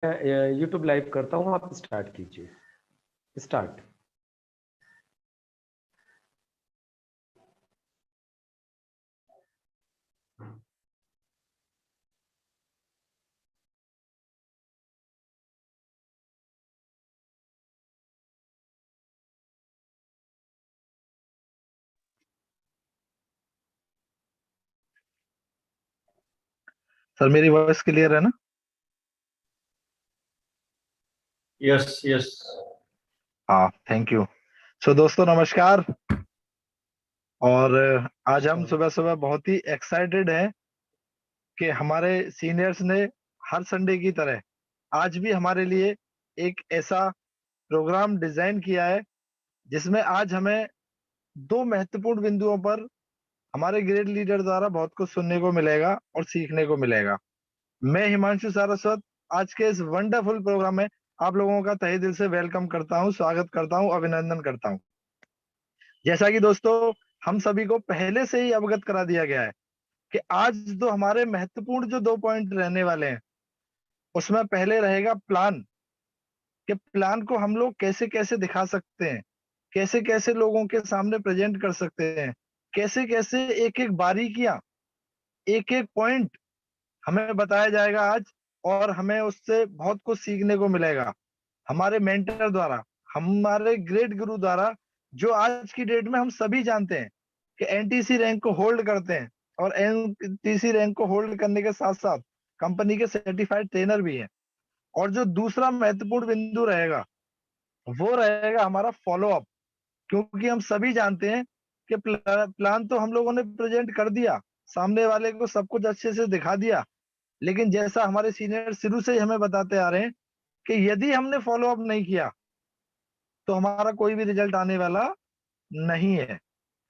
YouTube live करता हूँ, आप स्टार्ट कीजिए। स्टार्ट। सर मेरी वॉइस क्लियर है ना? Yes yes. हाँ, थैंक यू। सो दोस्तों नमस्कार। और आज हम सुबह सुबह बहुत ही एक्साइटेड हैं कि हमारे सीनियर्स ने हर संडे की तरह आज भी हमारे लिए एक ऐसा प्रोग्राम डिजाइन किया है जिसमें आज हमें दो महत्वपूर्ण बिंदुओं पर हमारे ग्रेट लीडर द्वारा बहुत कुछ सुनने को मिलेगा और सीखने को मिलेगा। मैं हिमांशु सारस्वत आज के इस वंडरफुल प्रोग्राम में आप लोगों का तहे दिल से वेलकम करता हूं, स्वागत करता हूं, अभिनंदन करता हूं। जैसा कि दोस्तों हम सभी को पहले से ही अवगत करा दिया गया है कि आज जो हमारे महत्वपूर्ण जो 2 पॉइंट रहने वाले हैं उसमें पहले रहेगा प्लान, कि प्लान को हम लोग कैसे कैसे दिखा सकते हैं, कैसे कैसे लोगों के सामने प्रेजेंट कर सकते हैं, कैसे कैसे एक एक बारीकियां, एक एक पॉइंट हमें बताया जाएगा आज। और हमें उससे बहुत कुछ सीखने को मिलेगा हमारे मेंटर द्वारा, हमारे ग्रेट गुरु द्वारा, जो आज की डेट में हम सभी जानते हैं कि एनटीसी रैंक को होल्ड करते हैं और एनटीसी रैंक को होल्ड करने के साथ साथ कंपनी के सर्टिफाइड ट्रेनर भी हैं। और जो दूसरा महत्वपूर्ण बिंदु रहेगा वो रहेगा हमारा फॉलो अप, क्योंकि हम सभी जानते हैं कि प्लान तो हम लोगों ने प्रेजेंट कर दिया, सामने वाले को सब कुछ अच्छे से दिखा दिया, लेकिन जैसा हमारे सीनियर शुरू से ही हमें बताते आ रहे हैं कि यदि हमने फॉलो अप नहीं किया तो हमारा कोई भी रिजल्ट आने वाला नहीं है।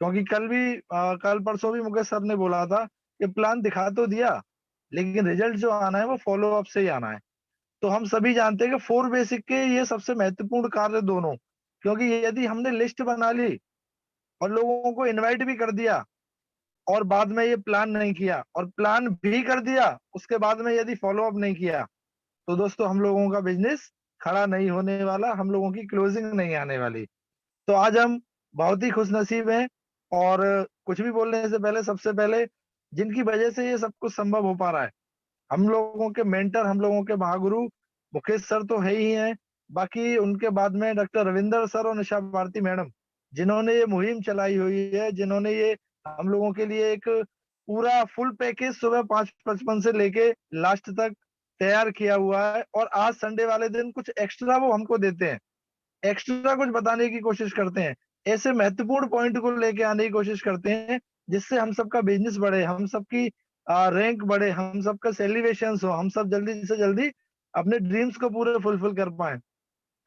क्योंकि कल परसों भी मुकेश सर ने बोला था कि प्लान दिखा तो दिया लेकिन रिजल्ट जो आना है वो फॉलो अप से ही आना है। तो हम सभी जानते हैं कि 4 बेसिक के ये सबसे महत्वपूर्ण कार्य दोनों, क्योंकि यदि हमने लिस्ट बना ली और लोगों को इनवाइट भी कर दिया और बाद में ये प्लान नहीं किया और प्लान भी कर दिया उसके बाद में यदि फॉलो अप नहीं किया तो दोस्तों हम लोगों का बिजनेस खड़ा नहीं होने वाला, हम लोगों की क्लोजिंग नहीं आने वाली। तो आज हम बहुत ही खुश नसीब हैं। और कुछ भी बोलने से पहले सबसे पहले जिनकी वजह से ये सब कुछ संभव हो पा रहा है, हम लोगों के मेंटर, हम लोगों के महागुरु मुकेश सर तो है ही हैं, बाकी उनके बाद में डॉक्टर रविंदर सर और निशा भारती मैडम, जिन्होंने ये मुहिम चलाई हुई है, जिन्होंने ये हम लोगों के लिए एक पूरा फुल पैकेज सुबह 5:55 से लेके लास्ट तक तैयार किया हुआ है। और आज संडे वाले दिन कुछ एक्स्ट्रा वो हमको देते हैं, एक्स्ट्रा कुछ बताने की कोशिश करते हैं, ऐसे महत्वपूर्ण पॉइंट को लेके आने की कोशिश करते हैं जिससे हम सबका बिजनेस बढ़े, हम सबकी रैंक बढ़े, हम सबका सेलिब्रेशन हो, हम सब जल्दी से जल्दी अपने ड्रीम्स को पूरे फुलफिल कर पाए।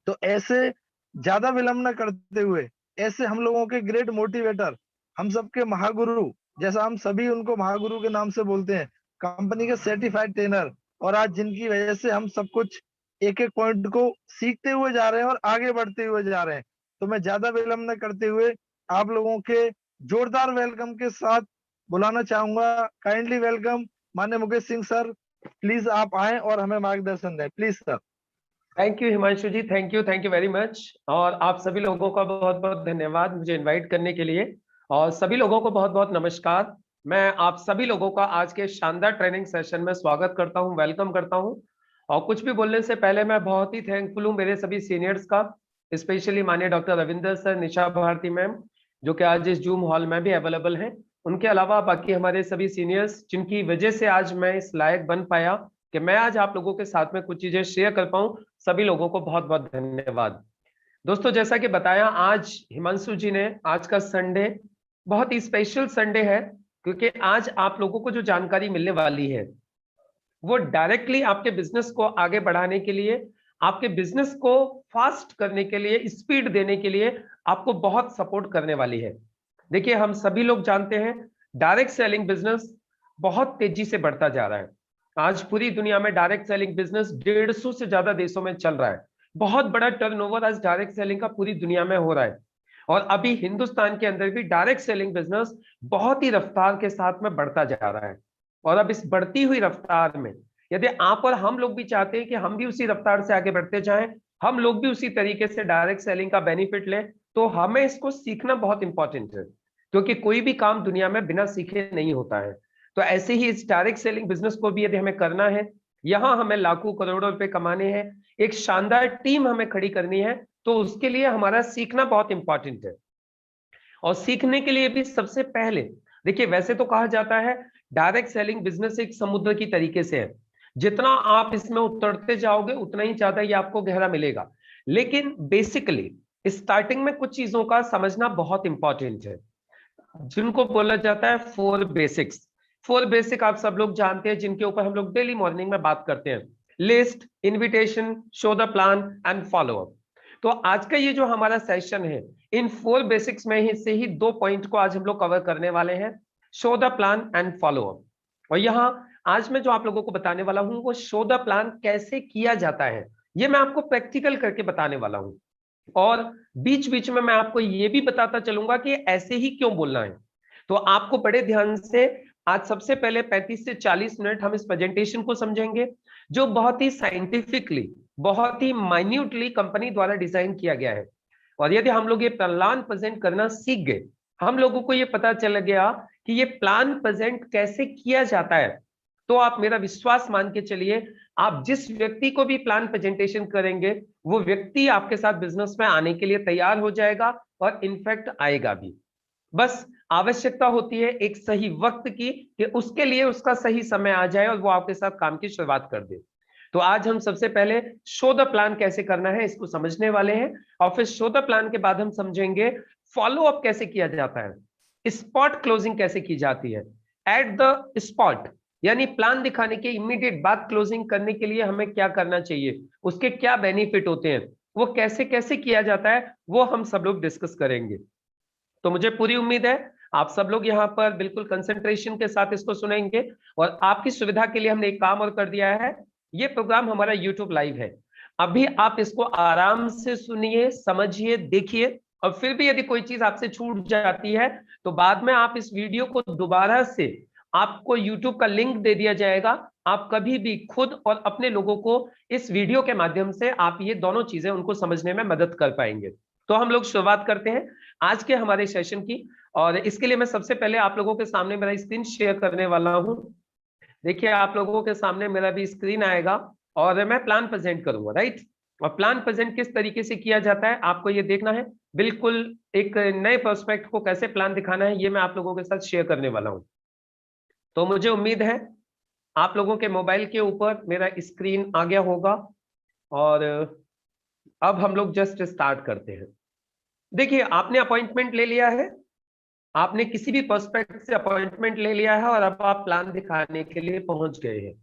तो ऐसे ज्यादा विलंब न करते हुए ऐसे हम लोगों के ग्रेट मोटिवेटर, हम सबके महागुरु, जैसा हम सभी उनको महागुरु के नाम से बोलते हैं, कंपनी के सर्टिफाइड ट्रेनर, और आज जिनकी वजह से हम सब कुछ एक एक पॉइंट को सीखते हुए जा रहे हैं और आगे बढ़ते हुए जा रहे हैं। तो मैं ज्यादा विलंब न करते हुए आप लोगों के जोरदार वेलकम के साथ बुलाना चाहूंगा। काइंडली वेलकम माननीय मुकेश सिंह सर, प्लीज आप आए और हमें मार्गदर्शन दें, please sir. Thank you Himanshu ji, thank you very much. और आप सभी लोगों का बहुत बहुत धन्यवाद मुझे इनवाइट करने के लिए। और सभी लोगों को बहुत बहुत नमस्कार। मैं आप सभी लोगों का आज के शानदार ट्रेनिंग सेशन में स्वागत करता हूं, वेलकम करता हूं। और कुछ भी बोलने से पहले मैं बहुत ही थैंकफुल हूं मेरे सभी सीनियर्स का, स्पेशली माननीय डॉक्टर रविंदर सर, निशा भारती मैम, जो कि आज इस जूम हॉल में भी अवेलेबल हैं। उनके अलावा बाकी हमारे सभी सीनियर्स जिनकी वजह से आज मैं इस लायक बन पाया कि मैं आज आप लोगों के साथ में कुछ चीजें शेयर कर पाऊं, सभी लोगों को बहुत बहुत धन्यवाद। दोस्तों जैसा कि बताया, आज हिमांशु जी ने आज का संडे बहुत ही स्पेशल संडे है, क्योंकि आज आप लोगों को जो जानकारी मिलने वाली है वो डायरेक्टली आपके बिजनेस को आगे बढ़ाने के लिए, आपके बिजनेस को फास्ट करने के लिए, स्पीड देने के लिए आपको बहुत सपोर्ट करने वाली है। देखिए, हम सभी लोग जानते हैं डायरेक्ट सेलिंग बिजनेस बहुत तेजी से बढ़ता जा रहा है। आज पूरी दुनिया में डायरेक्ट सेलिंग बिजनेस 150 से ज्यादा देशों में चल रहा है। बहुत बड़ा टर्नओवर आज डायरेक्ट सेलिंग का पूरी दुनिया में हो रहा है। और अभी हिंदुस्तान के अंदर भी डायरेक्ट सेलिंग बिजनेस बहुत ही रफ्तार के साथ में बढ़ता जा रहा है। और अब इस बढ़ती हुई रफ्तार में यदि आप और हम लोग भी चाहते हैं कि हम भी उसी रफ्तार से आगे बढ़ते जाएं, हम लोग भी उसी तरीके से डायरेक्ट सेलिंग का बेनिफिट लें, तो हमें इसको सीखना बहुत इंपॉर्टेंट है, क्योंकि कोई भी काम दुनिया में बिना सीखे नहीं होता है। तो ऐसे ही इस डायरेक्ट सेलिंग बिजनेस को भी यदि हमें करना है, यहां हमें लाखों करोड़ों रुपए कमाने हैं, एक शानदार टीम हमें खड़ी करनी है, तो उसके लिए हमारा सीखना बहुत इंपॉर्टेंट है। और सीखने के लिए भी सबसे पहले देखिए, वैसे तो कहा जाता है डायरेक्ट सेलिंग बिजनेस एक समुद्र की तरीके से है, जितना आप इसमें उतरते जाओगे उतना ही ज्यादा ये आपको गहरा मिलेगा। लेकिन बेसिकली स्टार्टिंग में कुछ चीजों का समझना बहुत इंपॉर्टेंट है, जिनको बोला जाता है 4 बेसिक्स। 4 बेसिक आप सब लोग जानते हैं, जिनके ऊपर हम लोग डेली मॉर्निंग में बात करते हैं: list, invitation, show the plan and follow up. तो आज का ये जो हमारा सेशन है, इन 4 बेसिक्स में ही से ही 2 पॉइंट को आज हम लोग कवर करने वाले हैं: show the plan and follow up. और यहाँ आज मैं जो आप लोगों को बताने वाला हूं, वो शो द प्लान कैसे किया जाता है, ये मैं आपको प्रैक्टिकल करके बताने वाला हूं। और बीच बीच में मैं आपको ये भी बताता चलूंगा कि ऐसे ही क्यों बोलना है। तो आपको बड़े ध्यान से आज सबसे पहले 35 से 40 मिनट हम इस प्रेजेंटेशन को समझेंगे, जो बहुत ही साइंटिफिकली, बहुत ही माइन्यूटली कंपनी द्वारा डिजाइन किया गया है। और यदि हम लोग ये प्लान प्रेजेंट करना सीख गए, हम लोगों को ये पता चल गया कि ये प्लान प्रेजेंट कैसे किया जाता है, तो आप मेरा विश्वास मान के चलिए, आप जिस व्यक्ति को भी प्लान प्रेजेंटेशन करेंगे, वो व्यक्ति आपके साथ बिजनेस में आने के लिए तैयार हो जाएगा और इनफैक्ट आएगा भी। बस आवश्यकता होती है एक सही वक्त की, कि उसके लिए उसका सही समय आ जाए और वो आपके साथ काम की शुरुआत कर दे। तो आज हम सबसे पहले शो द प्लान कैसे करना है इसको समझने वाले हैं, और फिर शो द प्लान के बाद हम समझेंगे फॉलो अप कैसे किया जाता है, स्पॉट क्लोजिंग कैसे की जाती है, एट द स्पॉट, यानी प्लान दिखाने के इमीडिएट बाद क्लोजिंग करने के लिए हमें क्या करना चाहिए, उसके क्या बेनिफिट होते हैं, वो कैसे कैसे किया जाता है, वो हम सब लोग डिस्कस करेंगे। तो मुझे पूरी उम्मीद है आप सब लोग यहाँ पर बिल्कुल कंसंट्रेशन के साथ इसको सुनेंगे। और आपकी सुविधा के लिए हमने एक काम और कर दिया है, ये प्रोग्राम हमारा यूट्यूब लाइव है, अभी आप इसको आराम से सुनिए, समझिए, देखिए, और फिर भी यदि कोई चीज आपसे छूट जाती है, तो बाद में आप इस वीडियो को दोबारा से, आपको यूट्यूब का लिंक दे दिया जाएगा, आप कभी भी खुद और अपने लोगों को इस वीडियो के माध्यम से आप ये दोनों चीजें उनको समझने में मदद कर पाएंगे। तो हम लोग शुरुआत करते हैं आज के हमारे सेशन की, और इसके लिए मैं सबसे पहले आप लोगों के सामने मेरा स्क्रीन शेयर करने वाला हूं। देखिए, आप लोगों के सामने मेरा भी स्क्रीन आएगा और मैं प्लान प्रेजेंट करूंगा, राइट। और प्लान प्रेजेंट किस तरीके से किया जाता है आपको ये देखना है, बिल्कुल एक नए पर्सपेक्ट को कैसे प्लान दिखाना है, ये मैं आप लोगों के साथ शेयर करने वाला हूं। तो मुझे उम्मीद है आप लोगों के मोबाइल के ऊपर मेरा स्क्रीन आ गया होगा, और अब हम लोग जस्ट स्टार्ट करते हैं। देखिए, आपने अपॉइंटमेंट ले लिया है, आपने किसी भी पर्सपेक्ट से अपॉइंटमेंट ले लिया है, और अब आप प्लान दिखाने के लिए पहुंच गए हैं।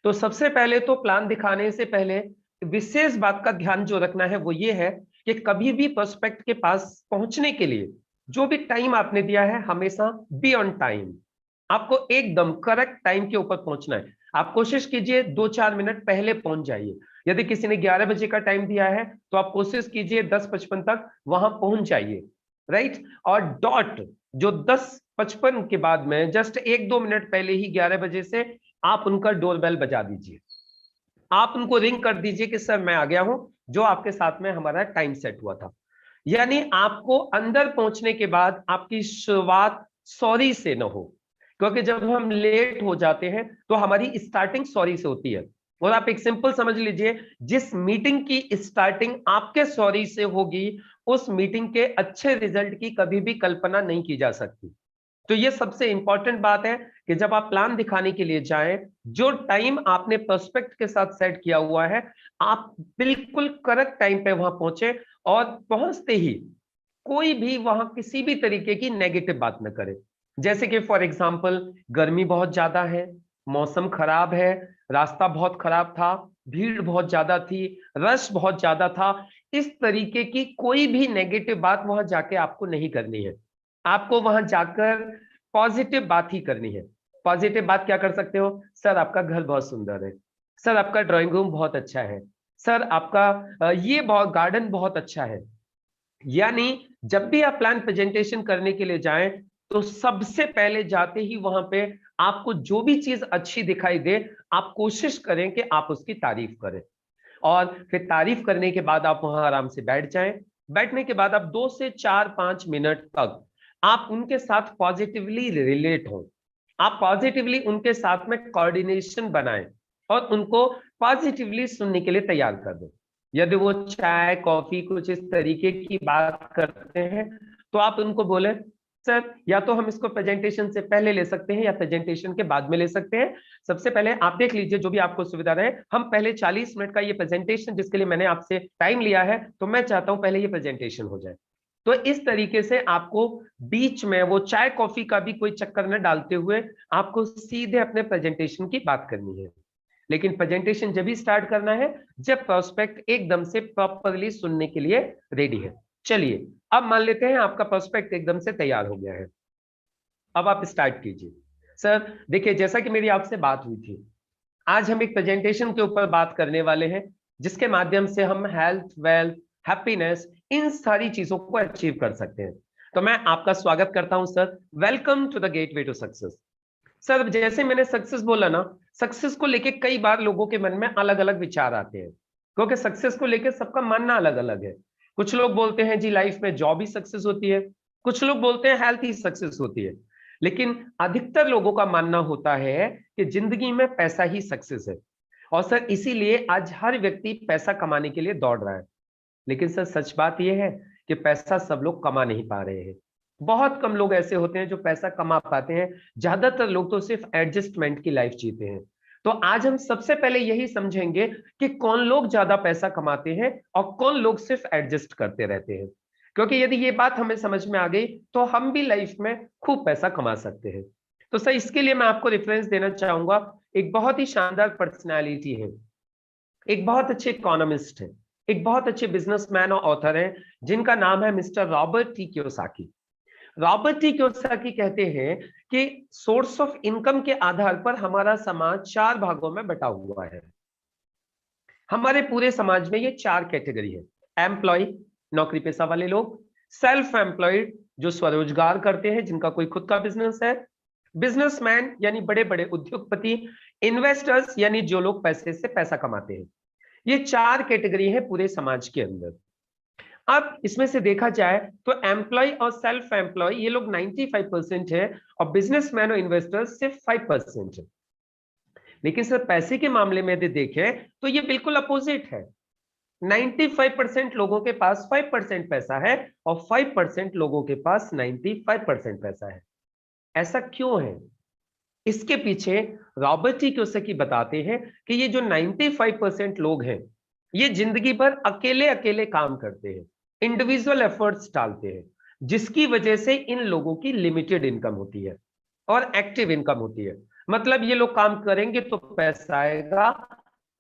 तो सबसे पहले तो प्लान दिखाने से पहले विशेष बात का ध्यान जो रखना है वो ये है कि कभी भी पर्सपेक्ट के पास पहुंचने के लिए जो भी टाइम आपने दिया है, हमेशा बी ऑन टाइम, आपको एकदम करेक्ट टाइम के ऊपर पहुंचना है। आप कोशिश कीजिए 2-4 मिनट पहले पहुंच जाइए। यदि किसी ने 11 बजे का टाइम दिया है, तो आप कोशिश कीजिए 10:55 तक वहां पहुंच जाइए, राइट। और डॉट जो 10:55 के बाद में जस्ट 1-2 मिनट पहले ही 11 बजे से आप उनका डोरबेल बजा दीजिए, आप उनको रिंग कर दीजिए कि सर मैं आ गया हूं, जो आपके साथ में हमारा टाइम सेट हुआ था। यानी आपको अंदर पहुंचने के बाद आपकी शुरुआत सॉरी से न हो, क्योंकि जब हम लेट हो जाते हैं तो हमारी स्टार्टिंग सॉरी से होती है। और आप एक सिंपल समझ लीजिए, जिस मीटिंग की स्टार्टिंग आपके सॉरी से होगी, उस मीटिंग के अच्छे रिजल्ट की कभी भी कल्पना नहीं की जा सकती। तो ये सबसे इंपॉर्टेंट बात है कि जब आप प्लान दिखाने के लिए जाएं, जो टाइम आपने पर्सपेक्ट के साथ सेट किया हुआ है, आप बिल्कुल करेक्ट टाइम पे वहां पहुंचे, और पहुंचते ही कोई भी वहां किसी भी तरीके की नेगेटिव बात न करे। जैसे कि फॉर एग्जांपल, गर्मी बहुत ज्यादा है, मौसम खराब है, रास्ता बहुत खराब था, भीड़ बहुत ज्यादा थी, रश बहुत ज्यादा था, इस तरीके की कोई भी नेगेटिव बात वहां जाके आपको नहीं करनी है। आपको वहां जाकर पॉजिटिव बात ही करनी है। पॉजिटिव बात क्या कर सकते हो? सर आपका घर बहुत सुंदर है, सर आपका ड्राइंग रूम बहुत अच्छा है, सर आपका ये बहुत गार्डन बहुत अच्छा है। यानी जब भी आप प्लान प्रेजेंटेशन करने के लिए जाएं, तो सबसे पहले जाते ही वहां पे आपको जो भी चीज अच्छी दिखाई दे, आप कोशिश करें कि आप उसकी तारीफ करें, और फिर तारीफ करने के बाद आप वहां आराम से बैठ जाएं। बैठने के बाद आप 2 से 4-5 मिनट तक आप उनके साथ पॉजिटिवली रिलेट हो, आप पॉजिटिवली उनके साथ में कोऑर्डिनेशन बनाएं और उनको पॉजिटिवली सुनने के लिए तैयार कर दें। यदि वो चाय कॉफी कुछ इस तरीके की बात करते हैं तो आप उनको बोले, सर या तो हम इसको प्रेजेंटेशन से पहले ले सकते हैं या प्रेजेंटेशन के बाद में ले सकते हैं। सबसे पहले आप देख लीजिए जो भी आपको सुविधा रहे, हम पहले 40 मिनट का ये प्रेजेंटेशन जिसके लिए मैंने आपसे टाइम लिया है, तो मैं चाहता हूं पहले ये प्रेजेंटेशन हो जाए। तो इस तरीके से आपको बीच में वो चाय कॉफी का भी कोई चक्कर न डालते हुए आपको सीधे अपने प्रेजेंटेशन की बात करनी है। लेकिन प्रेजेंटेशन जब भी स्टार्ट करना है जब प्रोस्पेक्ट एकदम से प्रॉपरली सुनने के लिए रेडी है। चलिए अब मान लेते हैं आपका प्रोस्पेक्ट एकदम से तैयार हो गया है, अब आप स्टार्ट कीजिए। सर देखिए, जैसा कि मेरी आपसे बात हुई थी, आज हम एक प्रेजेंटेशन के ऊपर बात करने वाले हैं जिसके माध्यम से हम हेल्थ, वेल्थ, हैप्पीनेस, इन सारी चीजों को अचीव कर सकते हैं। तो मैं आपका स्वागत करता हूं sir. Welcome to the gateway to success. Sir जैसे मैंने सक्सेस बोला ना, सक्सेस को लेके कई बार लोगों के मन में अलग अलग विचार आते हैं, क्योंकि सक्सेस को लेके सबका मानना अलग अलग है। कुछ लोग बोलते हैं जी लाइफ में जॉब ही सक्सेस होती है, कुछ लोग बोलते हैं हेल्थ ही सक्सेस होती है, लेकिन अधिकतर लोगों का मानना होता है कि जिंदगी में पैसा ही सक्सेस है। और सर इसीलिए आज हर व्यक्ति पैसा कमाने के लिए दौड़ रहा है। लेकिन सर सच बात यह है कि पैसा सब लोग कमा नहीं पा रहे हैं। बहुत कम लोग ऐसे होते हैं जो पैसा कमा पाते हैं, ज्यादातर लोग तो सिर्फ एडजस्टमेंट की लाइफ जीते हैं। तो आज हम सबसे पहले यही समझेंगे कि कौन लोग ज्यादा पैसा कमाते हैं और कौन लोग सिर्फ एडजस्ट करते रहते हैं। क्योंकि यदि ये बात हमें समझ में आ गई तो हम भी लाइफ में खूब पैसा कमा सकते हैं। तो सर इसके लिए मैं आपको रेफरेंस देना चाहूंगा, एक बहुत ही शानदार पर्सनैलिटी है, एक बहुत अच्छे इकोनॉमिस्ट है, एक बहुत अच्छे बिजनेसमैन और ऑथर हैं, जिनका नाम है mister Robert T Kiyosaki. Robert T Kiyosaki कहते हैं कि सोर्स ऑफ इनकम के आधार पर हमारा समाज 4 भागों में बटा हुआ है। हमारे पूरे समाज में ये 4 कैटेगरी है। एम्प्लॉय, नौकरी पेशा वाले लोग; सेल्फ एम्प्लॉयड, जो स्वरोजगार करते हैं, जिनका कोई खुद का बिजनेस है; बिजनेसमैन यानी बड़े बड़े उद्योगपति; इन्वेस्टर्स यानी जो लोग पैसे से पैसा कमाते हैं। ये 4 कैटेगरी है पूरे समाज के अंदर। अब इसमें से देखा जाए तो एम्प्लॉय और सेल्फ एम्प्लॉय ये लोग 95% है और बिजनेसमैन और इन्वेस्टर्स सिर्फ 5% है। लेकिन सर पैसे के मामले में यदि देखें तो ये बिल्कुल अपोजिट है। 95% लोगों के पास 5% पैसा है और 5% लोगों के पास 95% पैसा है। ऐसा क्यों है? इसके पीछे रॉबर्ट टी कियोसाकी बताते हैं कि ये जो 95% लोग हैं ये जिंदगी भर अकेले अकेले काम करते हैं, इंडिविजुअल एफर्ट्स डालते हैं, जिसकी वजह से इन लोगों की लिमिटेड इनकम होती है और एक्टिव इनकम होती है। मतलब ये लोग काम करेंगे तो पैसा आएगा,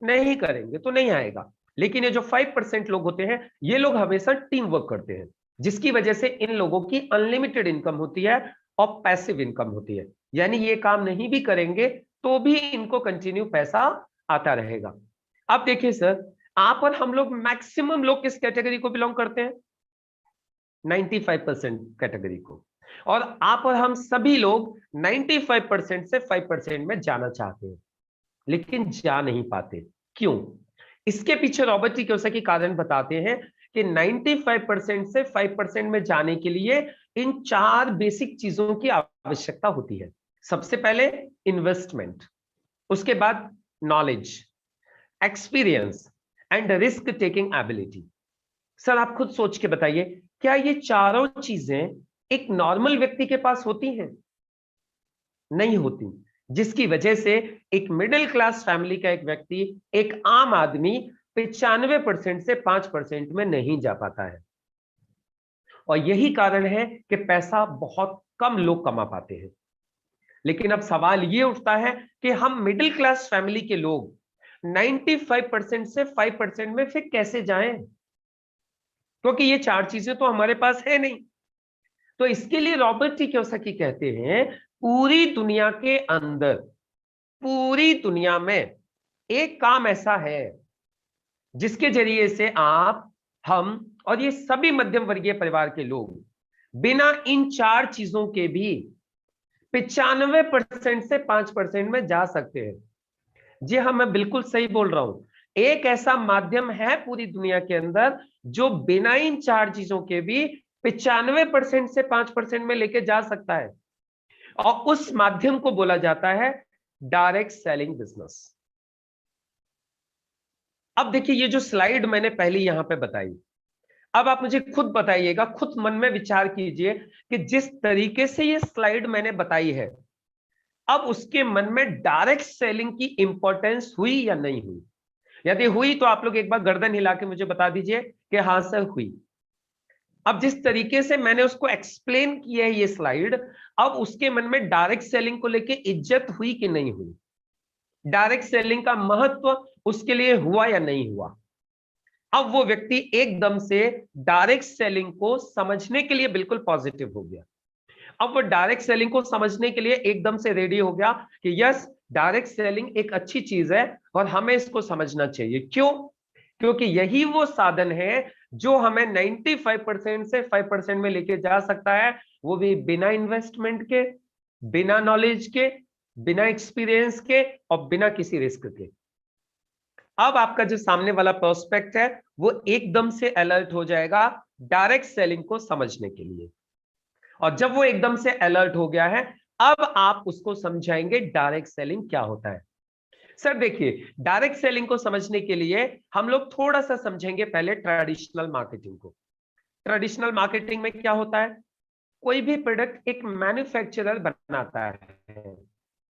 नहीं करेंगे तो नहीं आएगा। लेकिन ये जो 5% लोग होते हैं ये लोग हमेशा टीम वर्क करते हैं, जिसकी वजह से इन लोगों की अनलिमिटेड इनकम होती है और पैसिव इनकम होती है। यानी ये काम नहीं भी करेंगे तो भी इनको कंटिन्यू पैसा आता रहेगा। अब देखिए सर, आप और हम लोग मैक्सिमम लोग किस कैटेगरी को बिलोंग करते हैं? 95% कैटेगरी को। और आप और हम सभी लोग 95% से 5% में जाना चाहते हैं, लेकिन जा नहीं पाते। क्यों? इसके पीछे रॉबर्ट टी कियोसाकी कारण बताते हैं कि 95% से 5% में जाने के लिए इन 4 बेसिक चीजों की आवश्यकता होती है। सबसे पहले इन्वेस्टमेंट, उसके बाद knowledge, experience and risk taking ability. Sir आप खुद सोच के बताइए, क्या ये चारों चीजें एक नॉर्मल व्यक्ति के पास होती हैं? नहीं होती, जिसकी वजह से एक मिडिल क्लास फैमिली का एक व्यक्ति, एक आम आदमी 95% से 5% में नहीं जा पाता है। और यही कारण है कि पैसा बहुत कम लोग कमा पाते हैं। लेकिन अब सवाल ये उठता है कि हम मिडिल क्लास फैमिली के लोग 95% से 5% में फिर कैसे जाएं? क्योंकि ये 4 चीजें तो हमारे पास है नहीं। तो इसके लिए रॉबर्ट टी कियोसाकी कहते हैं, पूरी दुनिया के अंदर, पूरी दुनिया में एक काम ऐसा है जिसके जरिए से आप, हम और ये सभी मध्यम वर्गीय परिवार के लोग बिना इन 4 चीजों के भी 95% से 5% में जा सकते हैं। जी हाँ, मैं बिल्कुल सही बोल रहा हूं। एक ऐसा माध्यम है पूरी दुनिया के अंदर जो बिना इन चार चीजों के भी 95% से 5% में लेके जा सकता है, और उस माध्यम को बोला जाता है डायरेक्ट सेलिंग बिजनेस। अब देखिए, ये जो स्लाइड मैंने पहले यहां पे बताई, अब आप मुझे खुद बताइएगा, खुद मन में विचार कीजिए कि जिस तरीके से ये स्लाइड मैंने बताई है, अब उसके मन में डायरेक्ट सेलिंग की इंपॉर्टेंस हुई या नहीं हुई? यदि हुई तो आप लोग एक बार गर्दन हिला के मुझे बता दीजिए कि हाँ सर हुई। अब जिस तरीके से मैंने उसको एक्सप्लेन किया है ये स्लाइड, अब उसके मन में डायरेक्ट सेलिंग को लेके इज्जत हुई कि नहीं हुई? डायरेक्ट सेलिंग का महत्व उसके लिए हुआ या नहीं हुआ? अब वो व्यक्ति एकदम से डायरेक्ट सेलिंग को समझने के लिए बिल्कुल पॉजिटिव हो गया। अब वो डायरेक्ट सेलिंग को समझने के लिए एकदम से रेडी हो गया कि यस, डायरेक्ट सेलिंग एक अच्छी चीज है और हमें इसको समझना चाहिए। क्यों? क्योंकि यही वो साधन है जो हमें 95% से 5% में लेके जा सकता है, वो भी बिना इन्वेस्टमेंट के, बिना नॉलेज के, बिना एक्सपीरियंस के और बिना किसी रिस्क के। अब आपका जो सामने वाला प्रोस्पेक्ट है वो एकदम से अलर्ट हो जाएगा डायरेक्ट सेलिंग को समझने के लिए, और जब वो एकदम से अलर्ट हो गया है, अब आप उसको समझाएंगे डायरेक्ट सेलिंग क्या होता है। सर देखिए, डायरेक्ट सेलिंग को समझने के लिए हम लोग थोड़ा सा समझेंगे पहले ट्रेडिशनल मार्केटिंग को। ट्रेडिशनल मार्केटिंग में क्या होता है? कोई भी प्रोडक्ट एक मैन्युफैक्चरर बनाता है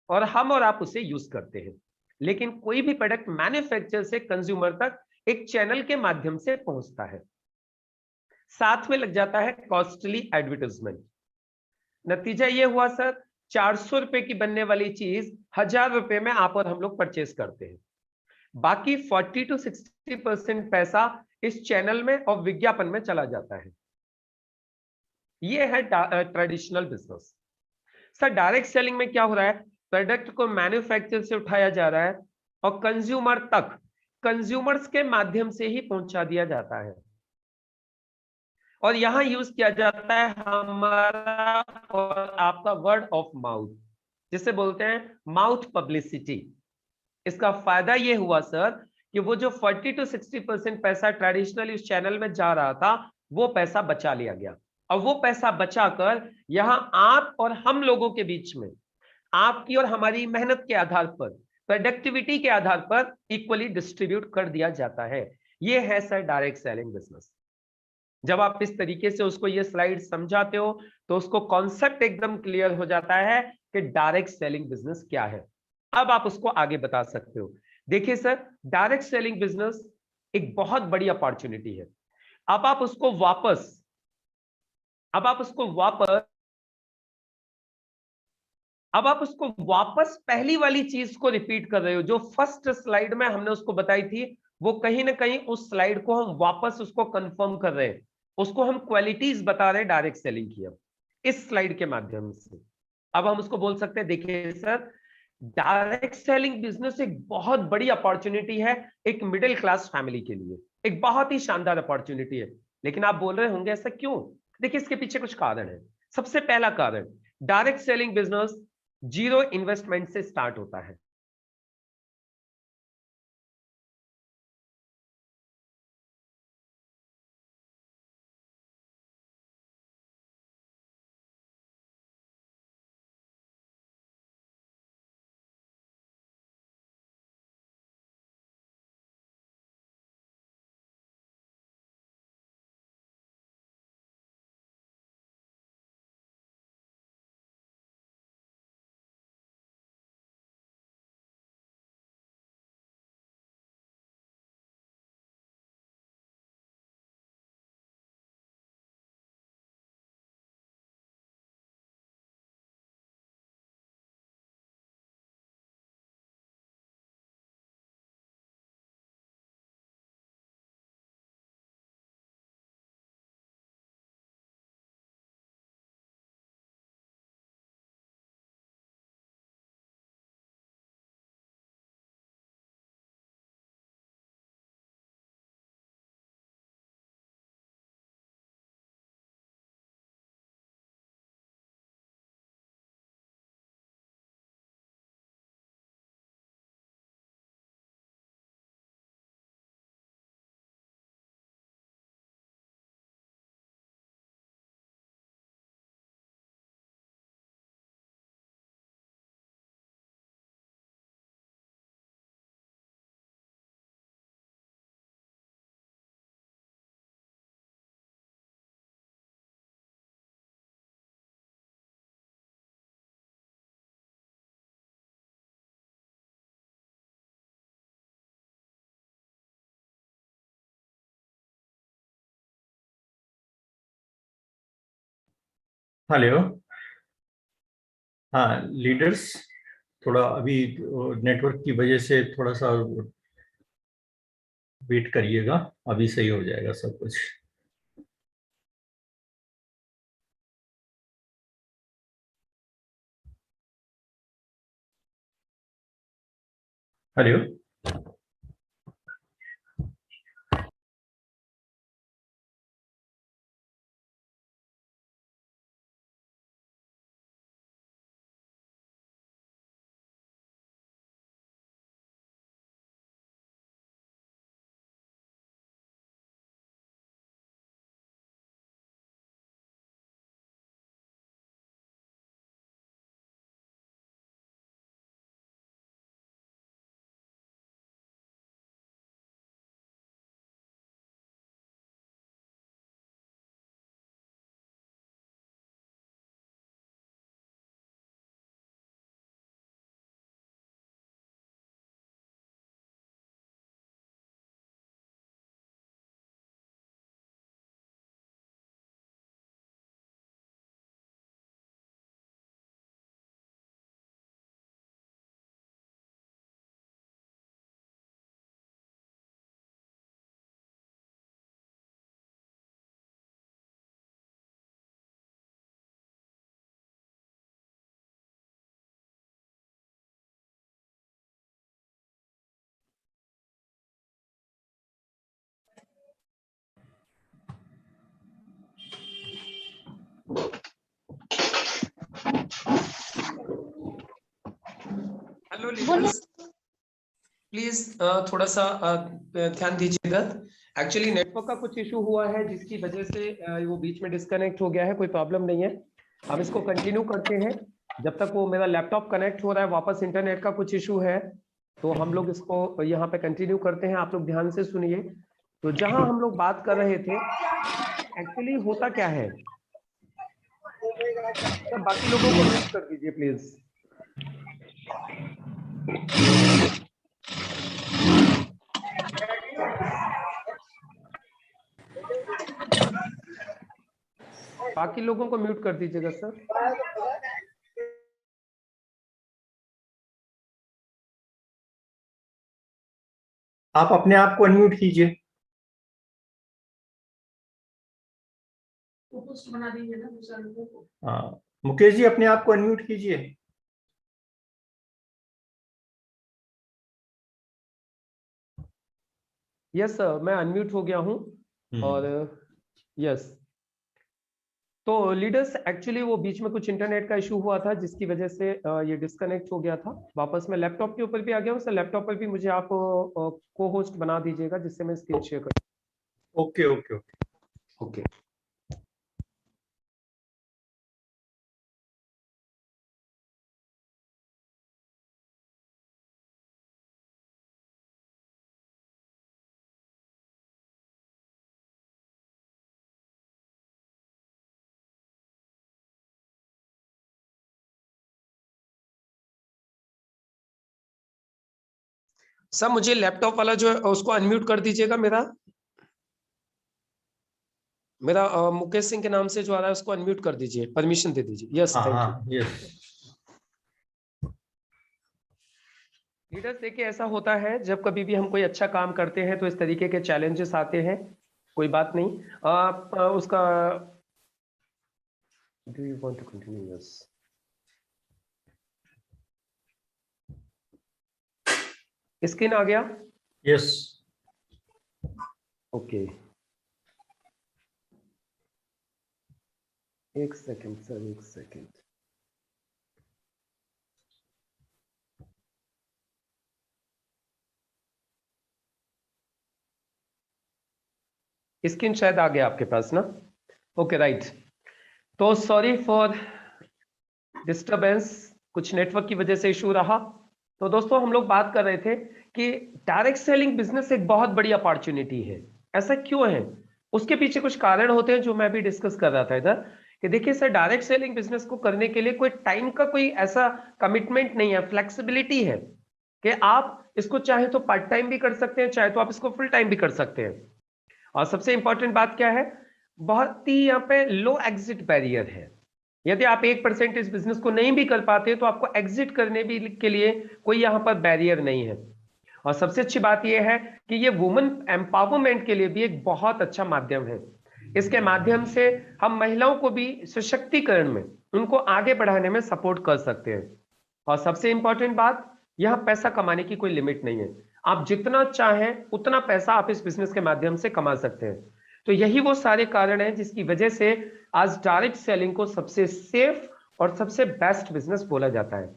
और हम और आप उसे यूज करते हैं, लेकिन कोई भी प्रोडक्ट मैन्युफैक्चर से कंज्यूमर तक एक चैनल के माध्यम से पहुंचता है, साथ में लग जाता है कॉस्टली एडवर्टाइजमेंट। नतीजा ये हुआ सर, 400 रुपए की बनने वाली चीज 1000 रुपए में आप और हम लोग परचेस करते हैं। बाकी 40 to 60% पैसा इस चैनल में और विज्ञापन में चला जाता है। ये है traditional business. Sir direct selling में क्या हो रहा है? प्रोडक्ट को मैन्युफैक्चर से उठाया जा रहा है और कंज्यूमर तक कंज्यूमर्स के माध्यम से ही पहुंचा दिया जाता है, और यहां यूज किया जाता है हमारा और आपका वर्ड ऑफ माउथ, जिसे बोलते हैं माउथ पब्लिसिटी। इसका फायदा ये हुआ सर कि वो जो 40 to 60% पैसा ट्रेडिशनली उस चैनल में जा रहा था, वो पैसा बचा लिया गया, और वो पैसा बचाकर यहां आप और हम लोगों के बीच में, आपकी और हमारी मेहनत के आधार पर, प्रोडक्टिविटी के आधार पर इक्वली डिस्ट्रीब्यूट कर दिया जाता है। ये है सर डायरेक्ट सेलिंग बिजनेस। जब आप इस तरीके से उसको ये स्लाइड समझाते हो तो उसको कॉन्सेप्ट एकदम क्लियर हो जाता है कि डायरेक्ट सेलिंग बिजनेस क्या है। अब आप उसको आगे बता सकते हो। देखिए सर, डायरेक्ट सेलिंग बिजनेस एक बहुत बड़ी अपॉर्चुनिटी है। अब आप उसको वापस अब आप उसको वापस अब आप उसको वापस पहली वाली चीज को रिपीट कर रहे हो जो फर्स्ट स्लाइड में हमने उसको बताई थी। वो कहीं ना कहीं उस स्लाइड को हम वापस उसको कंफर्म कर रहे हैं, उसको हम क्वालिटीज बता रहे हैं डायरेक्ट सेलिंग की अब इस स्लाइड के माध्यम से। अब हम उसको बोल सकते हैं, देखिए सर, डायरेक्ट सेलिंग बिजनेस एक बहुत बड़ी अपॉर्चुनिटी है एक मिडिल क्लास फैमिली के लिए, एक बहुत ही शानदार अपॉर्चुनिटी है। लेकिन आप बोल रहे होंगे ऐसा क्यों? देखिए, इसके पीछे कुछ कारण है। सबसे पहला कारण, डायरेक्ट सेलिंग बिजनेस 0 इन्वेस्टमेंट से स्टार्ट होता है। हेलो। हाँ लीडर्स, थोड़ा अभी नेटवर्क की वजह से थोड़ा सा वेट करिएगा, अभी सही हो जाएगा सब कुछ। हेलो। हेलो लीडर्स, प्लीज थोड़ा सा ध्यान दीजिएगा। एक्चुअली नेटवर्क का कुछ इशू हुआ है जिसकी वजह से वो बीच में डिस्कनेक्ट हो गया है। कोई प्रॉब्लम नहीं है, हम इसको कंटिन्यू करते हैं जब तक वो मेरा लैपटॉप कनेक्ट हो रहा है। वापस इंटरनेट का कुछ इशू है तो हम लोग इसको यहाँ पे कंटिन्यू करते हैं। आप लोग ध्यान से सुनिए। तो जहां हम लोग बात कर रहे थे, एक्चुअली होता क्या है, सब बाकी लोगों को म्यूट कर दीजिए प्लीज। बाकी लोगों को म्यूट कर दीजिएगा सर। आप अपने आप को अनम्यूट कीजिए। बना दीजिए ना दूसरा लोगों को। हाँ मुकेश जी, अपने आप को अनम्यूट कीजिए। यस सर, मैं अनम्यूट हो गया हूँ। और यस, तो लीडर्स एक्चुअली वो बीच में कुछ इंटरनेट का इशू हुआ था जिसकी वजह से ये डिस्कनेक्ट हो गया था। वापस मैं लैपटॉप के ऊपर भी आ गया हूँ सर। लैपटॉप पर भी मुझे आप को होस्ट बना दीजिएगा जिससे मैं स्क्रीन शेयर कर। Okay okay okay okay. Sir मुझे लैपटॉप वाला जो है उसको अनम्यूट कर दीजिएगा। मेरा मुकेश सिंह के नाम से जो आ रहा है उसको अनम्यूट कर दीजिए, परमिशन दे दीजिए। Yes, thank you. Yes. Leaders देखिए, ऐसा होता है जब कभी भी हम कोई अच्छा काम करते हैं तो इस तरीके के चैलेंजेस आते हैं। कोई बात नहीं, आप उसका do you want to continue? Yes, screen आ गया। यस। ओके, एक सेकंड सर, एक सेकंड। स्क्रीन शायद आ गया आपके पास ना? Okay right. तो सॉरी फॉर डिस्टरबेंस, कुछ नेटवर्क की वजह से इशू रहा। तो दोस्तों हम लोग बात कर रहे थे कि डायरेक्ट सेलिंग बिजनेस एक बहुत बड़ी अपॉर्चुनिटी है। ऐसा क्यों है? उसके पीछे कुछ कारण होते हैं जो मैं भी डिस्कस कर रहा था इधर, कि देखिए सर, डायरेक्ट सेलिंग बिजनेस को करने के लिए कोई टाइम का कोई ऐसा कमिटमेंट नहीं है, फ्लेक्सिबिलिटी है कि आप इसको चाहे तो पार्ट टाइम भी कर सकते हैं, चाहे तो आप इसको फुल टाइम भी कर सकते हैं। और सबसे इंपॉर्टेंट बात क्या है, बहुत ही यहाँ पे लो एग्जिट बैरियर है। यदि आप 1% इस बिजनेस को नहीं भी कर पाते तो आपको एग्जिट करने भी के लिए कोई यहाँ पर बैरियर नहीं है। और सबसे अच्छी बात यह है कि ये वुमेन एम्पावरमेंट के लिए भी एक बहुत अच्छा माध्यम है। इसके माध्यम से हम महिलाओं को भी सशक्तिकरण में, उनको आगे बढ़ाने में सपोर्ट कर सकते हैं। और सबसे इंपॉर्टेंट बात, यहाँ पैसा कमाने की कोई लिमिट नहीं है। आप जितना चाहें उतना पैसा आप इस बिजनेस के माध्यम से कमा सकते हैं। तो यही वो सारे कारण हैं जिसकी वजह से आज डायरेक्ट सेलिंग को सबसे सेफ और सबसे बेस्ट बिजनेस बोला जाता है।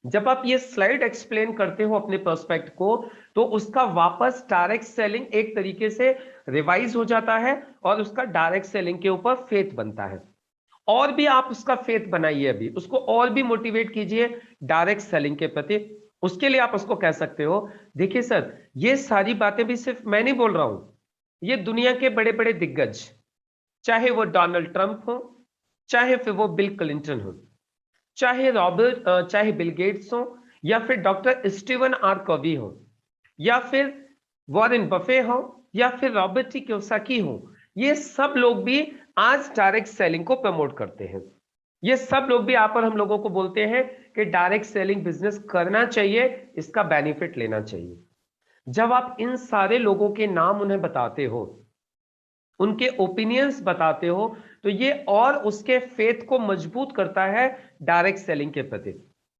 जब आप ये स्लाइड एक्सप्लेन करते हो अपने पर्सपेक्ट को, तो उसका वापस डायरेक्ट सेलिंग एक तरीके से रिवाइज हो जाता है और उसका डायरेक्ट सेलिंग के ऊपर फेथ बनता है। और भी आप उसका फेथ बनाइए, अभी उसको और भी मोटिवेट कीजिए डायरेक्ट सेलिंग के प्रति। उसके लिए आप उसको कह सकते हो, देखिए सर, ये सारी बातें भी सिर्फ मैं नहीं बोल रहा हूं, ये दुनिया के बड़े बड़े दिग्गज, चाहे वो डोनाल्ड ट्रंप हो, चाहे फिर वो बिल क्लिंटन हो, चाहे बिल गेट्स हो, या फिर डॉक्टर स्टीवन आर कवी हो, या फिर वॉरेन बफे हो, या फिर रॉबर्ट टी कियोसाकी हो, ये सब लोग भी आज डायरेक्ट सेलिंग को प्रमोट करते हैं। ये सब लोग भी आप और हम लोगों को बोलते हैं कि डायरेक्ट सेलिंग बिजनेस करना चाहिए, इसका बेनिफिट लेना चाहिए। जब आप इन सारे लोगों के नाम उन्हें बताते हो, उनके ओपिनियंस बताते हो, तो ये और उसके फेथ को मजबूत करता है डायरेक्ट सेलिंग के प्रति।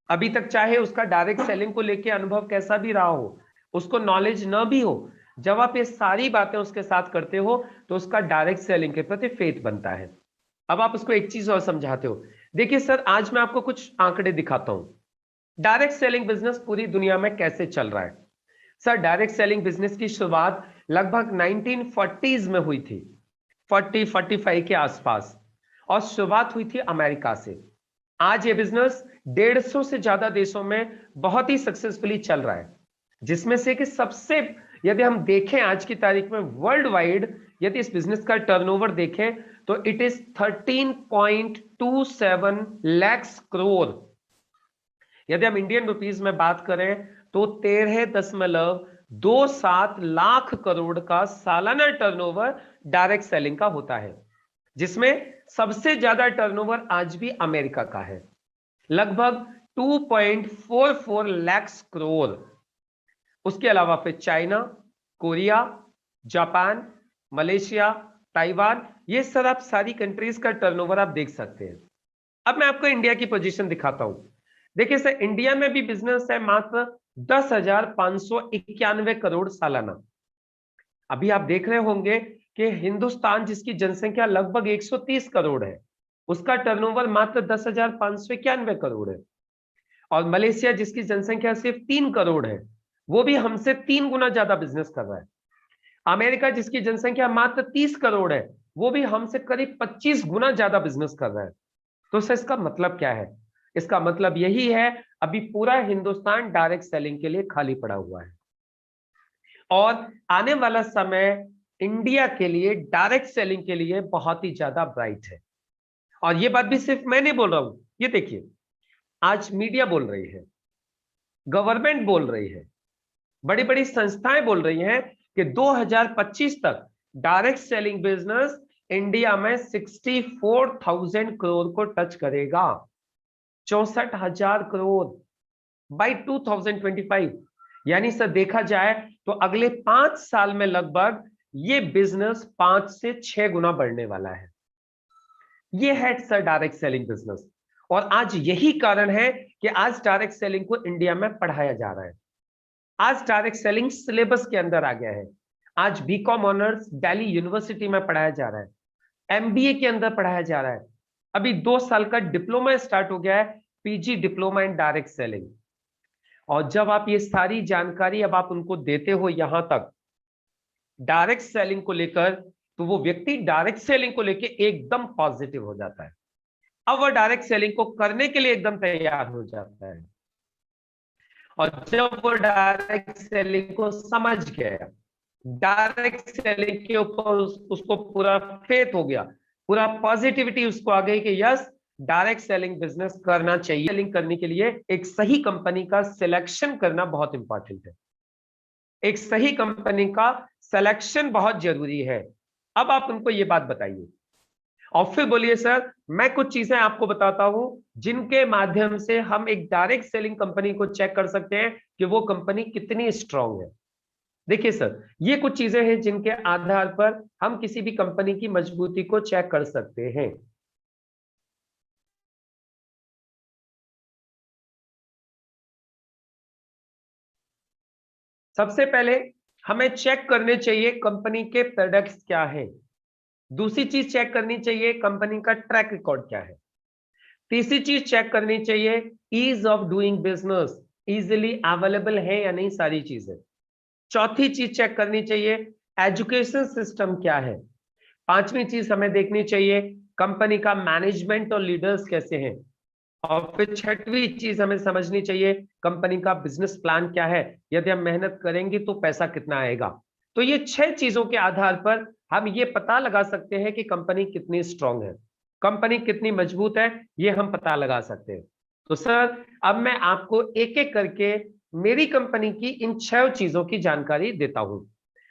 अभी तक चाहे उसका डायरेक्ट सेलिंग को लेके अनुभव कैसा भी रहा हो, उसको नॉलेज न भी हो, जब आप ये सारी बातें उसके साथ करते हो तो उसका डायरेक्ट सेलिंग के प्रति फेथ बनता है। अब आप उसको एक चीज और समझाते हो। देखिए सर, आज मैं आपको कुछ आंकड़े दिखाता हूं, डायरेक्ट सेलिंग बिजनेस पूरी दुनिया में कैसे चल रहा है। सर, डायरेक्ट सेलिंग बिजनेस की शुरुआत लगभग 1940s में हुई थी, 40-45 के आसपास, और शुरुआत हुई थी अमेरिका से। आज ये बिजनेस 150 से ज्यादा देशों में बहुत ही सक्सेसफुली चल रहा है, जिसमें से कि सबसे, यदि हम देखें आज की तारीख में वर्ल्ड वाइड, यदि इस बिजनेस का टर्नओवर देखें तो इट इज 13.27 लाख करोड़। यदि हम इंडियन रुपीस में बात करें तो 13.27 लाख करोड़ का सालाना टर्नओवर डायरेक्ट सेलिंग का होता है, जिसमें सबसे ज्यादा टर्नओवर आज भी अमेरिका का है, लगभग 2.44 लाख करोड़। उसके अलावा फिर China, Korea, Japan, Malaysia, Taiwan, ये सब आप सारी कंट्रीज का टर्नओवर आप देख सकते हैं। अब मैं आपको इंडिया की पोजीशन दिखाता हूं। देखिए सर, इंडिया में भी बिजनेस है मात्र 10,591 करोड़ सालाना। अभी आप देख रहे होंगे कि हिंदुस्तान, जिसकी जनसंख्या लगभग 130 करोड़ है, उसका टर्नओवर मात्र 10,591 करोड़ है। और मलेशिया, जिसकी जनसंख्या सिर्फ 3 करोड़ है, वो भी हमसे 3 गुना ज्यादा बिजनेस कर रहा है। अमेरिका, जिसकी जनसंख्या मात्र 30 करोड़ है, वो भी हमसे करीब 25 गुना ज्यादा बिजनेस कर रहा है। तो सर, इसका मतलब क्या है? इसका मतलब यही है, अभी पूरा हिंदुस्तान डायरेक्ट सेलिंग के लिए खाली पड़ा हुआ है, और आने वाला समय इंडिया के लिए डायरेक्ट सेलिंग के लिए बहुत ही ज्यादा ब्राइट है। और ये बात भी सिर्फ मैं नहीं बोल रहा हूं, ये देखिए, आज मीडिया बोल रही है, गवर्नमेंट बोल रही है, बड़ी बड़ी संस्थाएं बोल रही हैं कि 2025 तक डायरेक्ट सेलिंग बिजनेस इंडिया में 64,000 करोड़ को टच करेगा, 64,000 करोड़ बाय 2025। यानी सर, देखा जाए तो अगले 5 साल में लगभग ये बिजनेस 5 से 6 गुना बढ़ने वाला है। ये है सर डायरेक्ट सेलिंग बिजनेस, और आज यही कारण है कि आज डायरेक्ट सेलिंग को इंडिया में पढ़ाया जा रहा है। आज डायरेक्ट सेलिंग सिलेबस के अंदर आ गया है। आज बीकॉम ऑनर्स दिल्ली यूनिवर्सिटी में पढ़ाया जा रहा है, एमबीए के अंदर पढ़ाया जा रहा है। अभी 2 साल का डिप्लोमा स्टार्ट हो गया है, PG diploma in direct selling. और जब आप ये सारी जानकारी अब आप उनको देते हो यहां तक डायरेक्ट सेलिंग को लेकर, तो वो व्यक्ति डायरेक्ट सेलिंग को लेकर एकदम पॉजिटिव हो जाता है। अब वो डायरेक्ट सेलिंग को करने के लिए एकदम तैयार हो जाता है। और जब वो डायरेक्ट सेलिंग को समझ गया, डायरेक्ट सेलिंग के ऊपर उसको पूरा फेथ हो गया, पूरा पॉजिटिविटी उसको आ गई कि यस, डायरेक्ट सेलिंग बिजनेस करना चाहिए। सेलिंग करने के लिए एक सही कंपनी का सिलेक्शन करना बहुत इंपॉर्टेंट है, एक सही कंपनी का सिलेक्शन बहुत जरूरी है। अब आप उनको ये बात बताइए, और फिर बोलिए सर, मैं कुछ चीजें आपको बताता हूं जिनके माध्यम से हम एक डायरेक्ट सेलिंग कंपनी को चेक कर सकते हैं कि वो कंपनी कितनी स्ट्रांग है। देखिए सर, ये कुछ चीजें हैं जिनके आधार पर हम किसी भी कंपनी की मजबूती को चेक कर सकते हैं। सबसे पहले हमें चेक करने चाहिए कंपनी के प्रोडक्ट्स क्या है। दूसरी चीज चेक करनी चाहिए कंपनी का ट्रैक रिकॉर्ड क्या है। तीसरी चीज चेक करनी चाहिए ease of doing business, easily available है या नहीं सारी चीजें। चौथी चीज चेक करनी चाहिए एजुकेशन सिस्टम क्या है। पांचवी चीज हमें देखनी चाहिए कंपनी का मैनेजमेंट और लीडर्स कैसे हैं। और फिर छठवीं चीज हमें समझनी चाहिए कंपनी का बिजनेस प्लान क्या है, यदि हम मेहनत करेंगे तो पैसा कितना आएगा। तो ये 6 चीजों के आधार पर हम ये पता लगा सकते हैं कि कंपनी कितनी स्ट्रांग है, कंपनी कितनी मजबूत है, ये हम पता लगा सकते हैं। तो सर, अब मैं आपको एक एक करके मेरी कंपनी की इन 6 चीजों की जानकारी देता हूं,